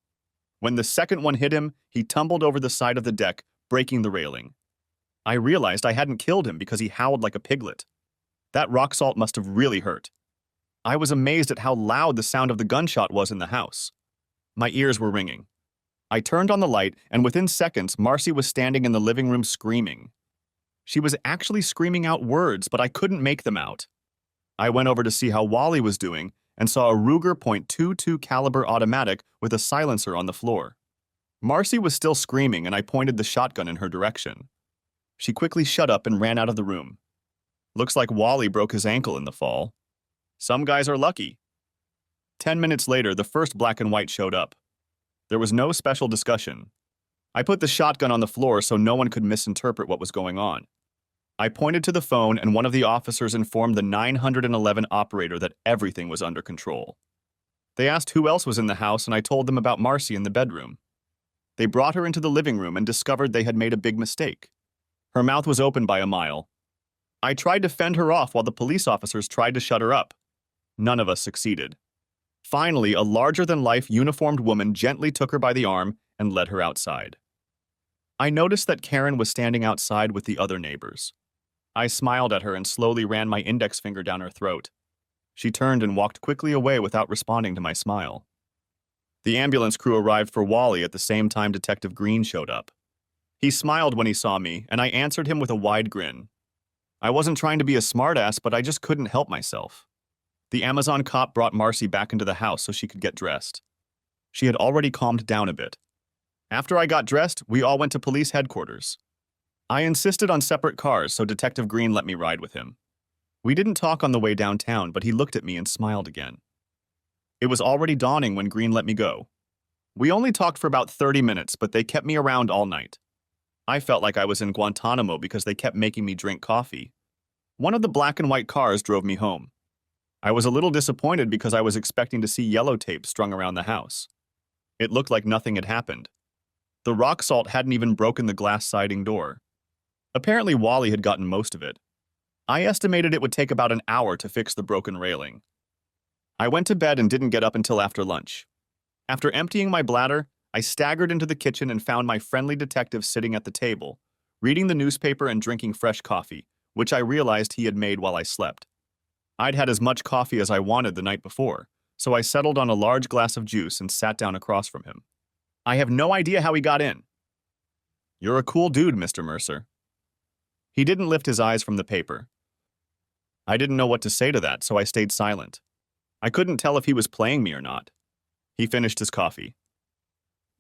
When the second one hit him, he tumbled over the side of the deck, breaking the railing. I realized I hadn't killed him because he howled like a piglet. That rock salt must have really hurt. I was amazed at how loud the sound of the gunshot was in the house. My ears were ringing. I turned on the light, and within seconds, Marcy was standing in the living room screaming. She was actually screaming out words, but I couldn't make them out. I went over to see how Wally was doing and saw a Ruger .22 caliber automatic with a silencer on the floor. Marcy was still screaming, and I pointed the shotgun in her direction. She quickly shut up and ran out of the room. Looks like Wally broke his ankle in the fall. Some guys are lucky. 10 minutes later, the first black and white showed up. There was no special discussion. I put the shotgun on the floor so no one could misinterpret what was going on. I pointed to the phone, and one of the officers informed the 911 operator that everything was under control. They asked who else was in the house, and I told them about Marcy in the bedroom. They brought her into the living room and discovered they had made a big mistake. Her mouth was open by a mile. I tried to fend her off while the police officers tried to shut her up. None of us succeeded. Finally, a larger-than-life uniformed woman gently took her by the arm and led her outside. I noticed that Karen was standing outside with the other neighbors. I smiled at her and slowly ran my index finger down her throat. She turned and walked quickly away without responding to my smile. The ambulance crew arrived for Wally at the same time Detective Green showed up. He smiled when he saw me, and I answered him with a wide grin. I wasn't trying to be a smartass, but I just couldn't help myself. The Amazon cop brought Marcy back into the house so she could get dressed. She had already calmed down a bit. After I got dressed, we all went to police headquarters. I insisted on separate cars, so Detective Green let me ride with him. We didn't talk on the way downtown, but he looked at me and smiled again. It was already dawning when Green let me go. We only talked for about 30 minutes, but they kept me around all night. I felt like I was in Guantanamo because they kept making me drink coffee. One of the black and white cars drove me home. I was a little disappointed because I was expecting to see yellow tape strung around the house. It looked like nothing had happened. The rock salt hadn't even broken the glass siding door. Apparently, Wally had gotten most of it. I estimated it would take about an hour to fix the broken railing. I went to bed and didn't get up until after lunch. After emptying my bladder, I staggered into the kitchen and found my friendly detective sitting at the table, reading the newspaper and drinking fresh coffee, which I realized he had made while I slept. I'd had as much coffee as I wanted the night before, so I settled on a large glass of juice and sat down across from him. I have no idea how he got in. You're a cool dude, Mr. Mercer. He didn't lift his eyes from the paper. I didn't know what to say to that, so I stayed silent. I couldn't tell if he was playing me or not. He finished his coffee.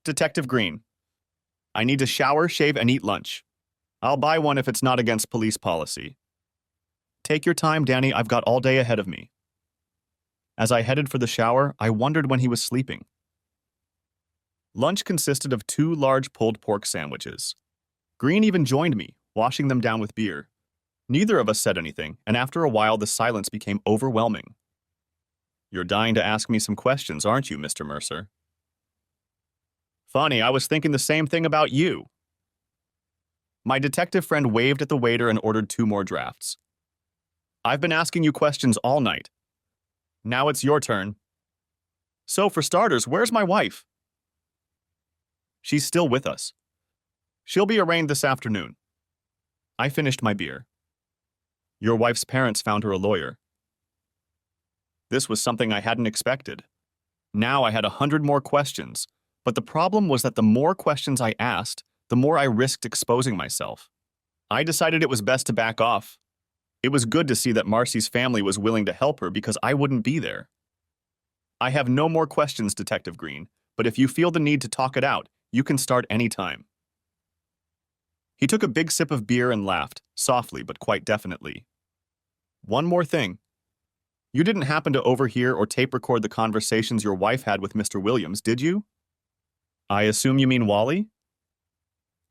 Detective Green, I need to shower, shave, and eat lunch. I'll buy one if it's not against police policy. Take your time, Danny. I've got all day ahead of me. As I headed for the shower, I wondered when he was sleeping. Lunch consisted of 2 large pulled pork sandwiches. Green even joined me, washing them down with beer. Neither of us said anything, and after a while the silence became overwhelming. You're dying to ask me some questions, aren't you, Mr. Mercer? Funny, I was thinking the same thing about you. My detective friend waved at the waiter and ordered 2 more drafts. I've been asking you questions all night. Now it's your turn. So, for starters, where's my wife? She's still with us. She'll be arraigned this afternoon. I finished my beer. Your wife's parents found her a lawyer. This was something I hadn't expected. Now I had 100 more questions, but the problem was that the more questions I asked, the more I risked exposing myself. I decided it was best to back off. It was good to see that Marcy's family was willing to help her because I wouldn't be there. I have no more questions, Detective Green, but if you feel the need to talk it out, you can start anytime. He took a big sip of beer and laughed, softly but quite definitely. One more thing. You didn't happen to overhear or tape record the conversations your wife had with Mr. Williams, did you? I assume you mean Wally?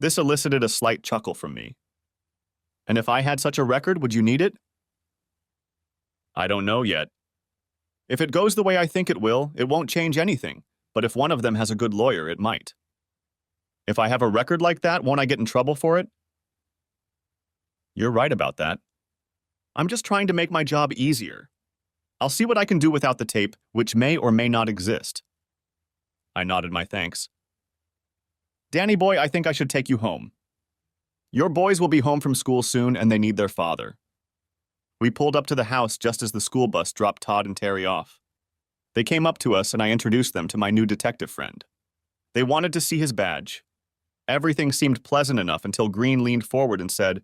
This elicited a slight chuckle from me. And if I had such a record, would you need it? I don't know yet. If it goes the way I think it will, it won't change anything, but if one of them has a good lawyer, it might. If I have a record like that, won't I get in trouble for it? You're right about that. I'm just trying to make my job easier. I'll see what I can do without the tape, which may or may not exist. I nodded my thanks. Danny boy, I think I should take you home. Your boys will be home from school soon and they need their father. We pulled up to the house just as the school bus dropped Todd and Terry off. They came up to us and I introduced them to my new detective friend. They wanted to see his badge. Everything seemed pleasant enough until Green leaned forward and said,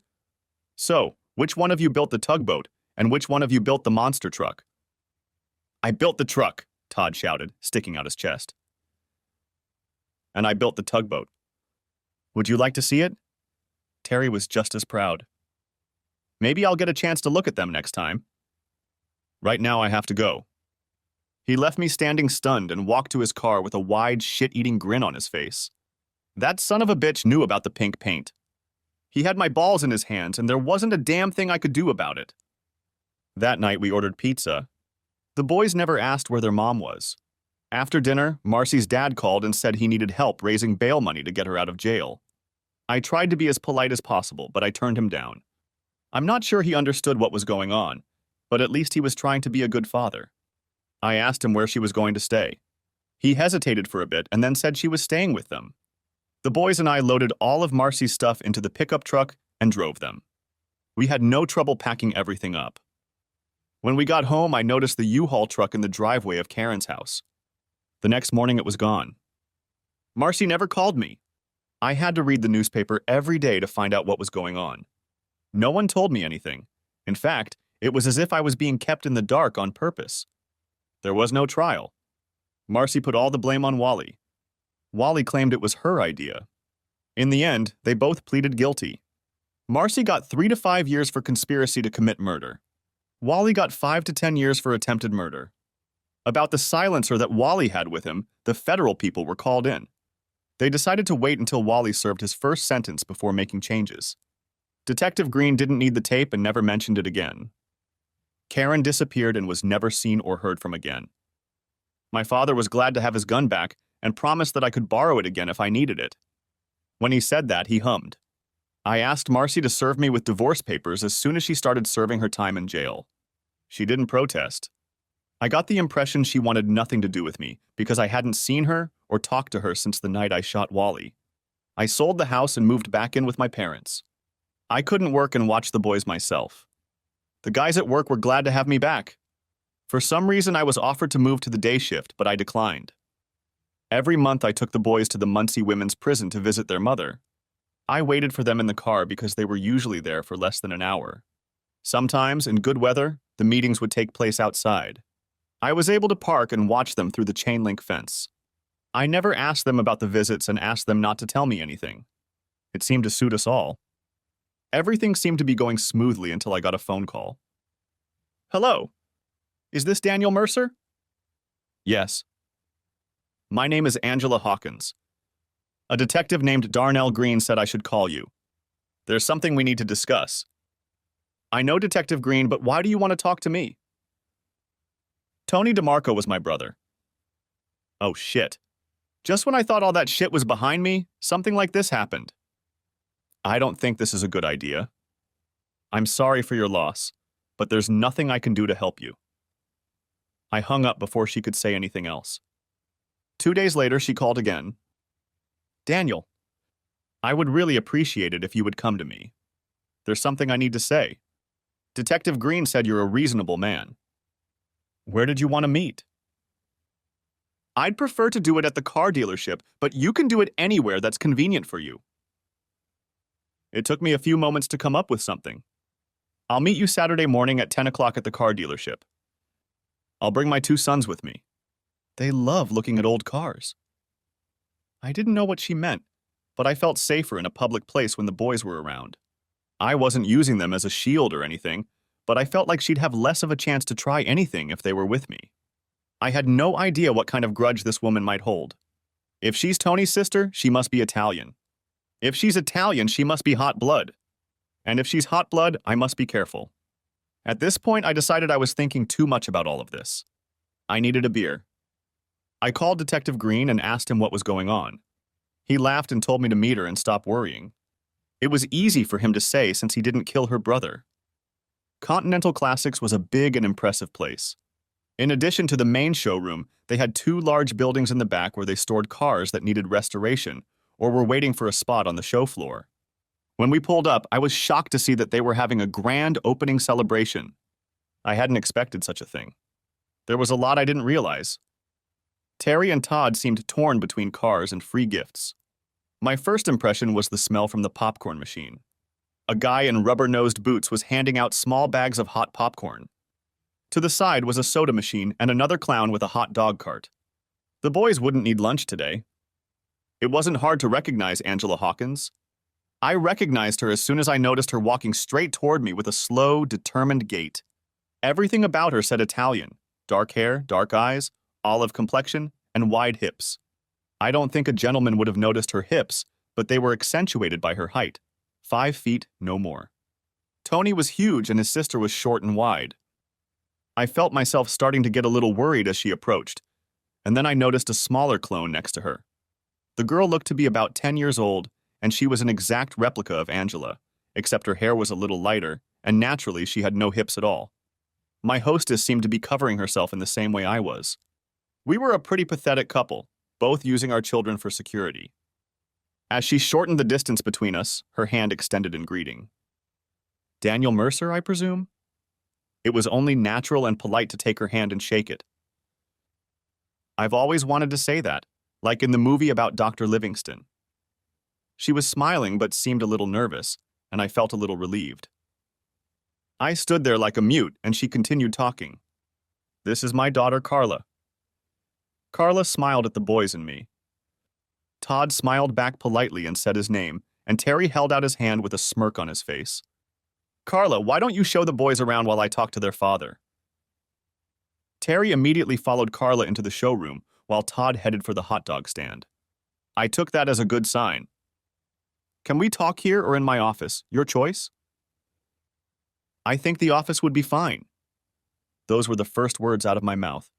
"So, which one of you built the tugboat and which one of you built the monster truck?" "I built the truck," Todd shouted, sticking out his chest. "And I built the tugboat. Would you like to see it?" Terry was just as proud. "Maybe I'll get a chance to look at them next time. Right now I have to go." He left me standing stunned and walked to his car with a wide, shit-eating grin on his face. That son of a bitch knew about the pink paint. He had my balls in his hands, and there wasn't a damn thing I could do about it. That night we ordered pizza. The boys never asked where their mom was. After dinner, Marcy's dad called and said he needed help raising bail money to get her out of jail. I tried to be as polite as possible, but I turned him down. I'm not sure he understood what was going on, but at least he was trying to be a good father. I asked him where she was going to stay. He hesitated for a bit and then said she was staying with them. The boys and I loaded all of Marcy's stuff into the pickup truck and drove them. We had no trouble packing everything up. When we got home, I noticed the U-Haul truck in the driveway of Karen's house. The next morning, it was gone. Marcy never called me. I had to read the newspaper every day to find out what was going on. No one told me anything. In fact, it was as if I was being kept in the dark on purpose. There was no trial. Marcy put all the blame on Wally. Wally claimed it was her idea. In the end, they both pleaded guilty. Marcy got 3 to 5 years for conspiracy to commit murder. Wally got 5 to 10 years for attempted murder. About the silencer that Wally had with him, the federal people were called in. They decided to wait until Wally served his first sentence before making changes. Detective Green didn't need the tape and never mentioned it again. Karen disappeared and was never seen or heard from again. My father was glad to have his gun back and promised that I could borrow it again if I needed it. When he said that, he hummed. I asked Marcy to serve me with divorce papers as soon as she started serving her time in jail. She didn't protest. I got the impression she wanted nothing to do with me because I hadn't seen her or talked to her since the night I shot Wally. I sold the house and moved back in with my parents. I couldn't work and watch the boys myself. The guys at work were glad to have me back. For some reason, I was offered to move to the day shift, but I declined. Every month, I took the boys to the Muncie Women's Prison to visit their mother. I waited for them in the car because they were usually there for less than an hour. Sometimes, in good weather, the meetings would take place outside. I was able to park and watch them through the chain-link fence. I never asked them about the visits and asked them not to tell me anything. It seemed to suit us all. Everything seemed to be going smoothly until I got a phone call. "Hello. Is this Daniel Mercer?" "Yes." "My name is Angela Hawkins. A detective named Darnell Green said I should call you. There's something we need to discuss." "I know Detective Green, but why do you want to talk to me?" "Tony DeMarco was my brother." "Oh, shit. Just when I thought all that shit was behind me, something like this happened." "I don't think this is a good idea. I'm sorry for your loss, but there's nothing I can do to help you." I hung up before she could say anything else. 2 days later, she called again. "Daniel, I would really appreciate it if you would come to me. There's something I need to say. Detective Green said you're a reasonable man." "Where did you want to meet?" "I'd prefer to do it at the car dealership, but you can do it anywhere that's convenient for you." It took me a few moments to come up with something. "I'll meet you Saturday morning at 10 o'clock at the car dealership. I'll bring my 2 sons with me. They love looking at old cars." I didn't know what she meant, but I felt safer in a public place when the boys were around. I wasn't using them as a shield or anything, but I felt like she'd have less of a chance to try anything if they were with me. I had no idea what kind of grudge this woman might hold. If she's Tony's sister, she must be Italian. If she's Italian, she must be hot blood. And if she's hot blood, I must be careful. At this point, I decided I was thinking too much about all of this. I needed a beer. I called Detective Green and asked him what was going on. He laughed and told me to meet her and stop worrying. It was easy for him to say since he didn't kill her brother. Continental Classics was a big and impressive place. In addition to the main showroom, they had two large buildings in the back where they stored cars that needed restoration or were waiting for a spot on the show floor. When we pulled up, I was shocked to see that they were having a grand opening celebration. I hadn't expected such a thing. There was a lot I didn't realize. Terry and Todd seemed torn between cars and free gifts. My first impression was the smell from the popcorn machine. A guy in rubber-nosed boots was handing out small bags of hot popcorn. To the side was a soda machine and another clown with a hot dog cart. The boys wouldn't need lunch today. It wasn't hard to recognize Angela Hawkins. I recognized her as soon as I noticed her walking straight toward me with a slow, determined gait. Everything about her said Italian: dark hair, dark eyes, olive complexion, and wide hips. I don't think a gentleman would have noticed her hips, but they were accentuated by her height. 5 feet, no more. Tony was huge and his sister was short and wide. I felt myself starting to get a little worried as she approached, and then I noticed a smaller clone next to her. The girl looked to be about 10 years old, and she was an exact replica of Angela, except her hair was a little lighter, and naturally she had no hips at all. My hostess seemed to be covering herself in the same way I was. We were a pretty pathetic couple, both using our children for security. As she shortened the distance between us, her hand extended in greeting. Daniel Mercer, I presume? It was only natural and polite to take her hand and shake it. I've always wanted to say that, like in the movie about Dr. Livingston. She was smiling but seemed a little nervous, and I felt a little relieved. I stood there like a mute, and she continued talking. This is my daughter, Carla. Carla smiled at the boys and me. Todd smiled back politely and said his name, and Terry held out his hand with a smirk on his face. Carla, why don't you show the boys around while I talk to their father? Terry immediately followed Carla into the showroom, while Todd headed for the hot dog stand. I took that as a good sign. Can we talk here or in my office? Your choice? I think the office would be fine. Those were the first words out of my mouth.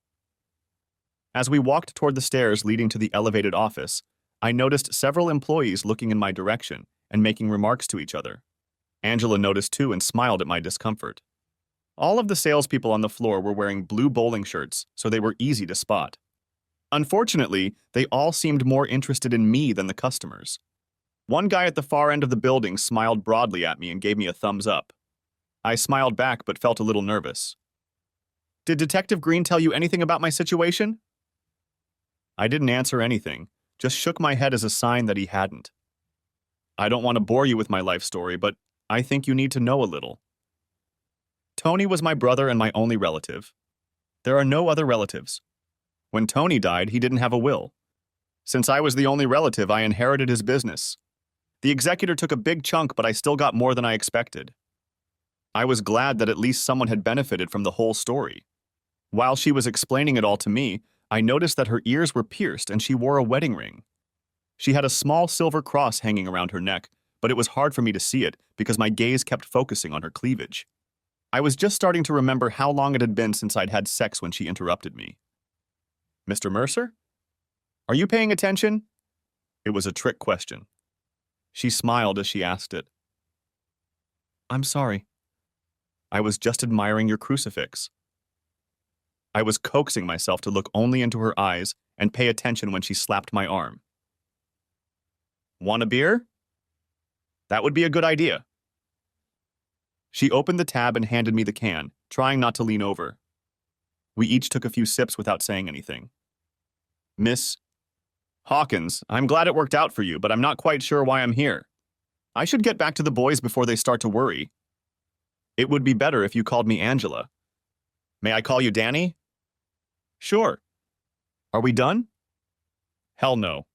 As we walked toward the stairs leading to the elevated office, I noticed several employees looking in my direction and making remarks to each other. Angela noticed too and smiled at my discomfort. All of the salespeople on the floor were wearing blue bowling shirts, so they were easy to spot. Unfortunately, they all seemed more interested in me than the customers. One guy at the far end of the building smiled broadly at me and gave me a thumbs up. I smiled back but felt a little nervous. Did Detective Green tell you anything about my situation? I didn't answer anything, just shook my head as a sign that he hadn't. I don't want to bore you with my life story, but I think you need to know a little. Tony was my brother and my only relative. There are no other relatives. When Tony died, he didn't have a will. Since I was the only relative, I inherited his business. The executor took a big chunk, but I still got more than I expected. I was glad that at least someone had benefited from the whole story. While she was explaining it all to me, I noticed that her ears were pierced and she wore a wedding ring. She had a small silver cross hanging around her neck, but it was hard for me to see it because my gaze kept focusing on her cleavage. I was just starting to remember how long it had been since I'd had sex when she interrupted me. Mr. Mercer? Are you paying attention? It was a trick question. She smiled as she asked it. I'm sorry. I was just admiring your crucifix. I was coaxing myself to look only into her eyes and pay attention when she slapped my arm. Want a beer? That would be a good idea. She opened the tab and handed me the can, trying not to lean over. We each took a few sips without saying anything. Miss Hawkins, I'm glad it worked out for you, but I'm not quite sure why I'm here. I should get back to the boys before they start to worry. It would be better if you called me Angela. May I call you Danny? Sure. Are we done? Hell no.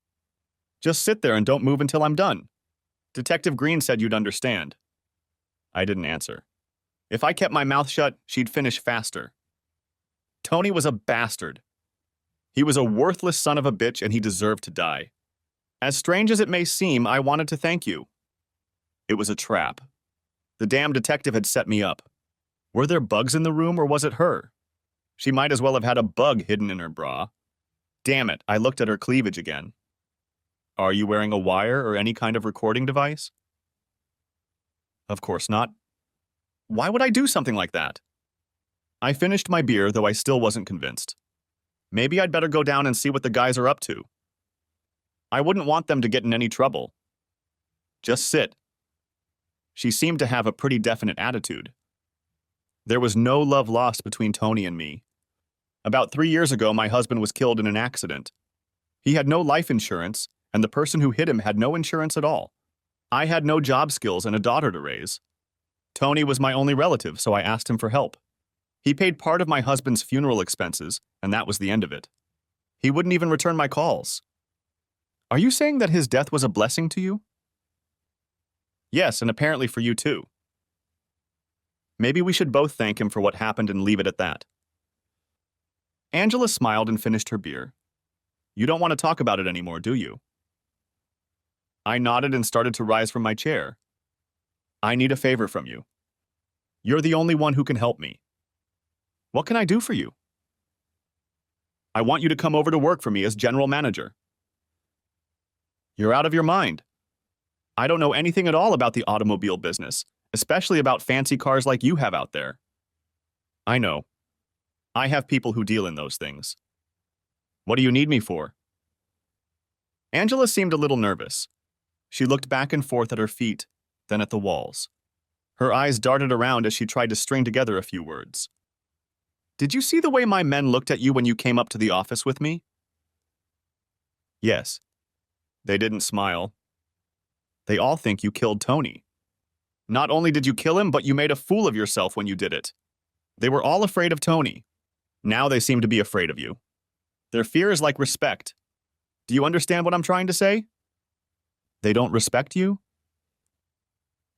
Just sit there and don't move until I'm done. Detective Green said you'd understand. I didn't answer. If I kept my mouth shut, she'd finish faster. Tony was a bastard. He was a worthless son of a bitch and he deserved to die. As strange as it may seem, I wanted to thank you. It was a trap. The damn detective had set me up. Were there bugs in the room or was it her? She might as well have had a bug hidden in her bra. Damn it, I looked at her cleavage again. Are you wearing a wire or any kind of recording device? Of course not. Why would I do something like that? I finished my beer, though I still wasn't convinced. Maybe I'd better go down and see what the guys are up to. I wouldn't want them to get in any trouble. Just sit. She seemed to have a pretty definite attitude. There was no love lost between Tony and me. About 3 years ago, my husband was killed in an accident. He had no life insurance, and the person who hit him had no insurance at all. I had no job skills and a daughter to raise. Tony was my only relative, so I asked him for help. He paid part of my husband's funeral expenses, and that was the end of it. He wouldn't even return my calls. Are you saying that his death was a blessing to you? Yes, and apparently for you too. Maybe we should both thank him for what happened and leave it at that. Angela smiled and finished her beer. You don't want to talk about it anymore, do you? I nodded and started to rise from my chair. I need a favor from you. You're the only one who can help me. What can I do for you? I want you to come over to work for me as general manager. You're out of your mind. I don't know anything at all about the automobile business, especially about fancy cars like you have out there. I know. I have people who deal in those things. What do you need me for? Angela seemed a little nervous. She looked back and forth at her feet, then at the walls. Her eyes darted around as she tried to string together a few words. Did you see the way my men looked at you when you came up to the office with me? Yes. They didn't smile. They all think you killed Tony. Not only did you kill him, but you made a fool of yourself when you did it. They were all afraid of Tony. Now they seem to be afraid of you. Their fear is like respect. Do you understand what I'm trying to say? They don't respect you?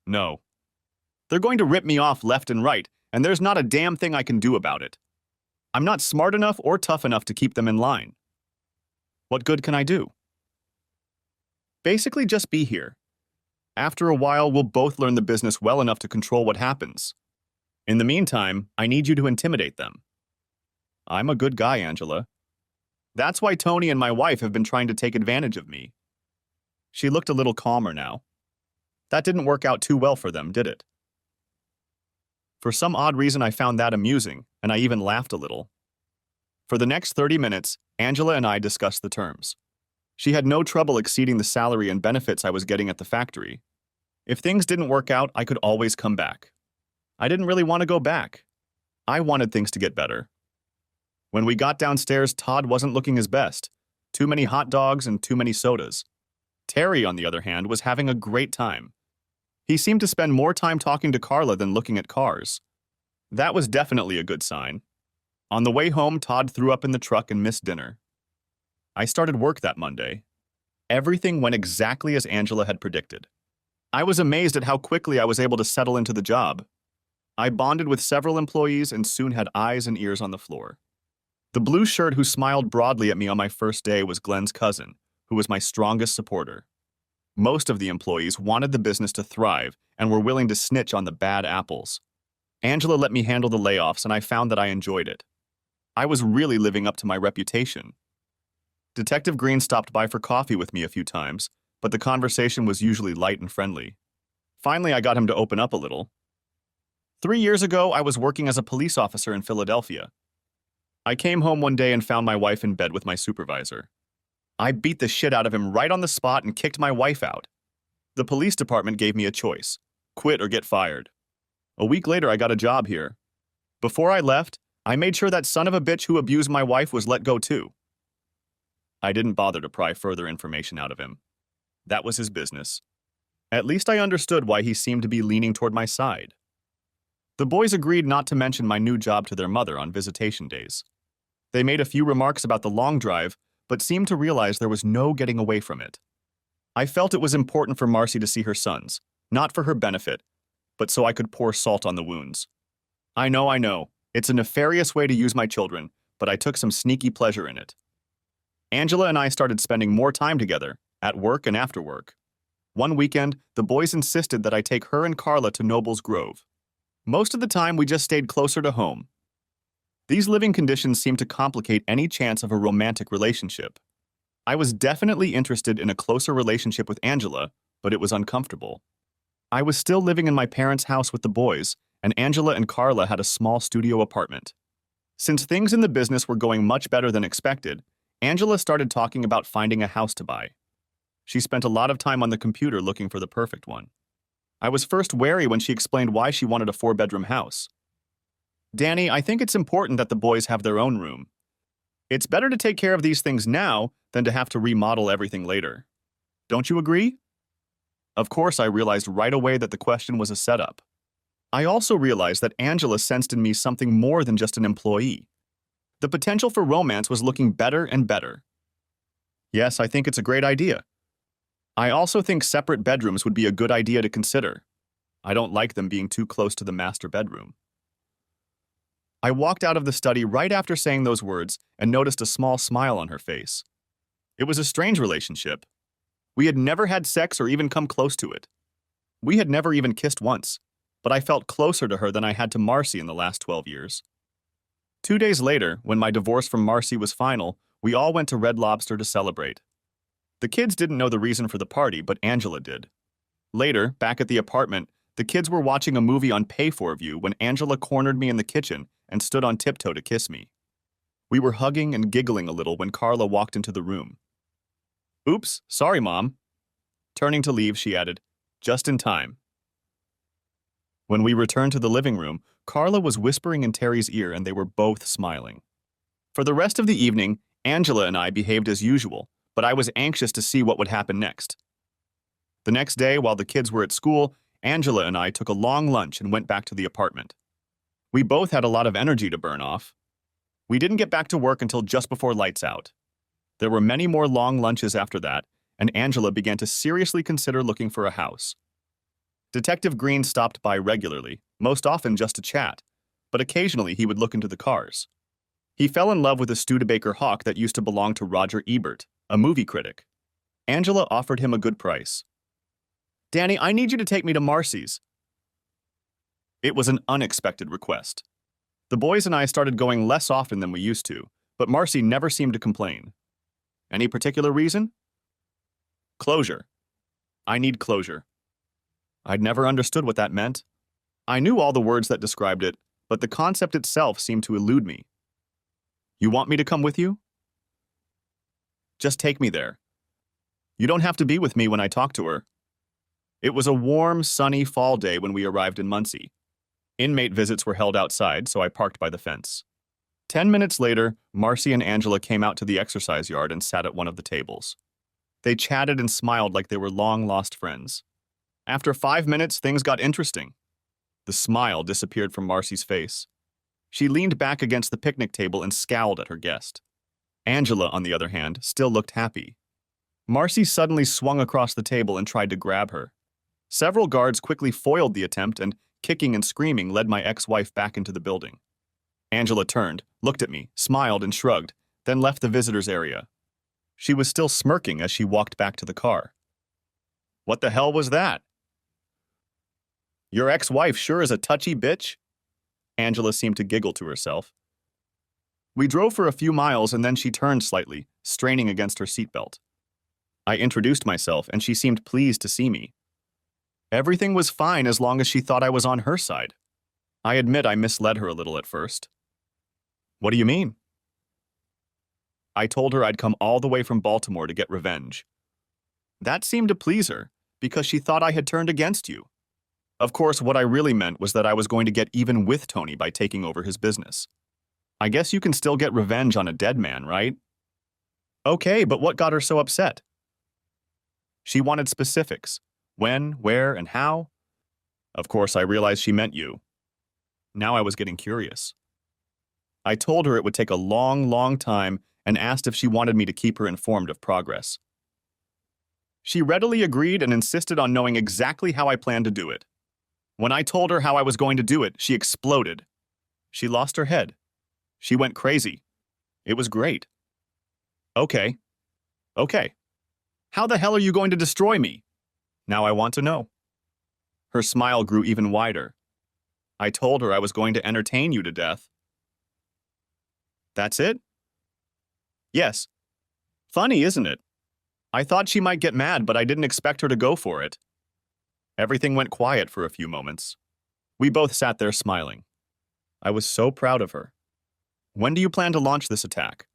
No. They're going to rip me off left and right, and there's not a damn thing I can do about it. I'm not smart enough or tough enough to keep them in line. What good can I do? Basically, just be here. After a while, we'll both learn the business well enough to control what happens. In the meantime, I need you to intimidate them. I'm a good guy, Angela. That's why Tony and my wife have been trying to take advantage of me. She looked a little calmer now. That didn't work out too well for them, did it? For some odd reason, I found that amusing, and I even laughed a little. For the next 30 minutes, Angela and I discussed the terms. She had no trouble exceeding the salary and benefits I was getting at the factory. If things didn't work out, I could always come back. I didn't really want to go back. I wanted things to get better. When we got downstairs, Todd wasn't looking his best. Too many hot dogs and too many sodas. Terry, on the other hand, was having a great time. He seemed to spend more time talking to Carla than looking at cars. That was definitely a good sign. On the way home, Todd threw up in the truck and missed dinner. I started work that Monday. Everything went exactly as Angela had predicted. I was amazed at how quickly I was able to settle into the job. I bonded with several employees and soon had eyes and ears on the floor. The blue shirt who smiled broadly at me on my first day was Glenn's cousin, who was my strongest supporter. Most of the employees wanted the business to thrive and were willing to snitch on the bad apples. Angela let me handle the layoffs, and I found that I enjoyed it. I was really living up to my reputation. Detective Green stopped by for coffee with me a few times, but the conversation was usually light and friendly. Finally, I got him to open up a little. 3 years ago, I was working as a police officer in Philadelphia. I came home one day and found my wife in bed with my supervisor. I beat the shit out of him right on the spot and kicked my wife out. The police department gave me a choice: quit or get fired. A week later, I got a job here. Before I left, I made sure that son of a bitch who abused my wife was let go too. I didn't bother to pry further information out of him. That was his business. At least I understood why he seemed to be leaning toward my side. The boys agreed not to mention my new job to their mother on visitation days. They made a few remarks about the long drive, but seemed to realize there was no getting away from it. I felt it was important for Marcy to see her sons, not for her benefit, but so I could pour salt on the wounds. I know, it's a nefarious way to use my children, but I took some sneaky pleasure in it. Angela and I started spending more time together, at work and after work. One weekend, the boys insisted that I take her and Carla to Noble's Grove. Most of the time, we just stayed closer to home. These living conditions seemed to complicate any chance of a romantic relationship. I was definitely interested in a closer relationship with Angela, but it was uncomfortable. I was still living in my parents' house with the boys, and Angela and Carla had a small studio apartment. Since things in the business were going much better than expected, Angela started talking about finding a house to buy. She spent a lot of time on the computer looking for the perfect one. I was first wary when she explained why she wanted a 4-bedroom house. Danny, I think it's important that the boys have their own room. It's better to take care of these things now than to have to remodel everything later. Don't you agree? Of course, I realized right away that the question was a setup. I also realized that Angela sensed in me something more than just an employee. The potential for romance was looking better and better. Yes, I think it's a great idea. I also think separate bedrooms would be a good idea to consider. I don't like them being too close to the master bedroom. I walked out of the study right after saying those words and noticed a small smile on her face. It was a strange relationship. We had never had sex or even come close to it. We had never even kissed once, but I felt closer to her than I had to Marcy in the last 12 years. 2 days later, when my divorce from Marcy was final, we all went to Red Lobster to celebrate. The kids didn't know the reason for the party, but Angela did. Later, back at the apartment, the kids were watching a movie on pay-for-view when Angela cornered me in the kitchen and stood on tiptoe to kiss me. We were hugging and giggling a little when Carla walked into the room. "Oops, sorry, Mom." Turning to leave, she added, "Just in time." When we returned to the living room, Carla was whispering in Terry's ear and they were both smiling. For the rest of the evening, Angela and I behaved as usual, but I was anxious to see what would happen next. The next day, while the kids were at school, Angela and I took a long lunch and went back to the apartment. We both had a lot of energy to burn off. We didn't get back to work until just before lights out. There were many more long lunches after that, and Angela began to seriously consider looking for a house. Detective Green stopped by regularly, most often just to chat, but occasionally he would look into the cars. He fell in love with a Studebaker Hawk that used to belong to Roger Ebert, a movie critic. Angela offered him a good price. "Danny, I need you to take me to Marcy's." It was an unexpected request. The boys and I started going less often than we used to, but Marcy never seemed to complain. Any particular reason? Closure. I need closure. I'd never understood what that meant. I knew all the words that described it, but the concept itself seemed to elude me. "You want me to come with you?" "Just take me there. You don't have to be with me when I talk to her." It was a warm, sunny fall day when we arrived in Muncie. Inmate visits were held outside, so I parked by the fence. 10 minutes later, Marcy and Angela came out to the exercise yard and sat at one of the tables. They chatted and smiled like they were long-lost friends. After 5 minutes, things got interesting. The smile disappeared from Marcy's face. She leaned back against the picnic table and scowled at her guest. Angela, on the other hand, still looked happy. Marcy suddenly swung across the table and tried to grab her. Several guards quickly foiled the attempt and, kicking and screaming, led my ex-wife back into the building. Angela turned, looked at me, smiled and shrugged, then left the visitors area. She was still smirking as she walked back to the car. "What the hell was that?" "Your ex-wife sure is a touchy bitch." Angela seemed to giggle to herself. We drove for a few miles and then she turned slightly, straining against her seatbelt. I introduced myself and she seemed pleased to see me. Everything was fine as long as she thought I was on her side. I admit I misled her a little at first. "What do you mean?" I told her I'd come all the way from Baltimore to get revenge. That seemed to please her, because she thought I had turned against you. Of course, what I really meant was that I was going to get even with Tony by taking over his business. I guess you can still get revenge on a dead man, right? Okay, but what got her so upset? She wanted specifics. When, where, and how? Of course, I realized she meant you. Now I was getting curious. I told her it would take a long, long time and asked if she wanted me to keep her informed of progress. She readily agreed and insisted on knowing exactly how I planned to do it. When I told her how I was going to do it, she exploded. She lost her head. She went crazy. It was great. Okay. How the hell are you going to destroy me? Now I want to know. Her smile grew even wider. I told her I was going to entertain you to death. That's it? Yes. Funny, isn't it? I thought she might get mad, but I didn't expect her to go for it. Everything went quiet for a few moments. We both sat there smiling. I was so proud of her. When do you plan to launch this attack?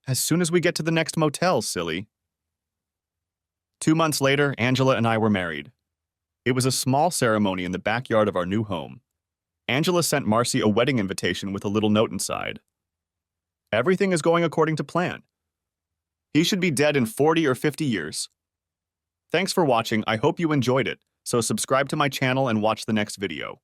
As soon as we get to the next motel, silly. 2 months later, Angela and I were married. It was a small ceremony in the backyard of our new home. Angela sent Marcy a wedding invitation with a little note inside. Everything is going according to plan. He should be dead in 40 or 50 years. Thanks for watching. I hope you enjoyed it, so subscribe to my channel and watch the next video.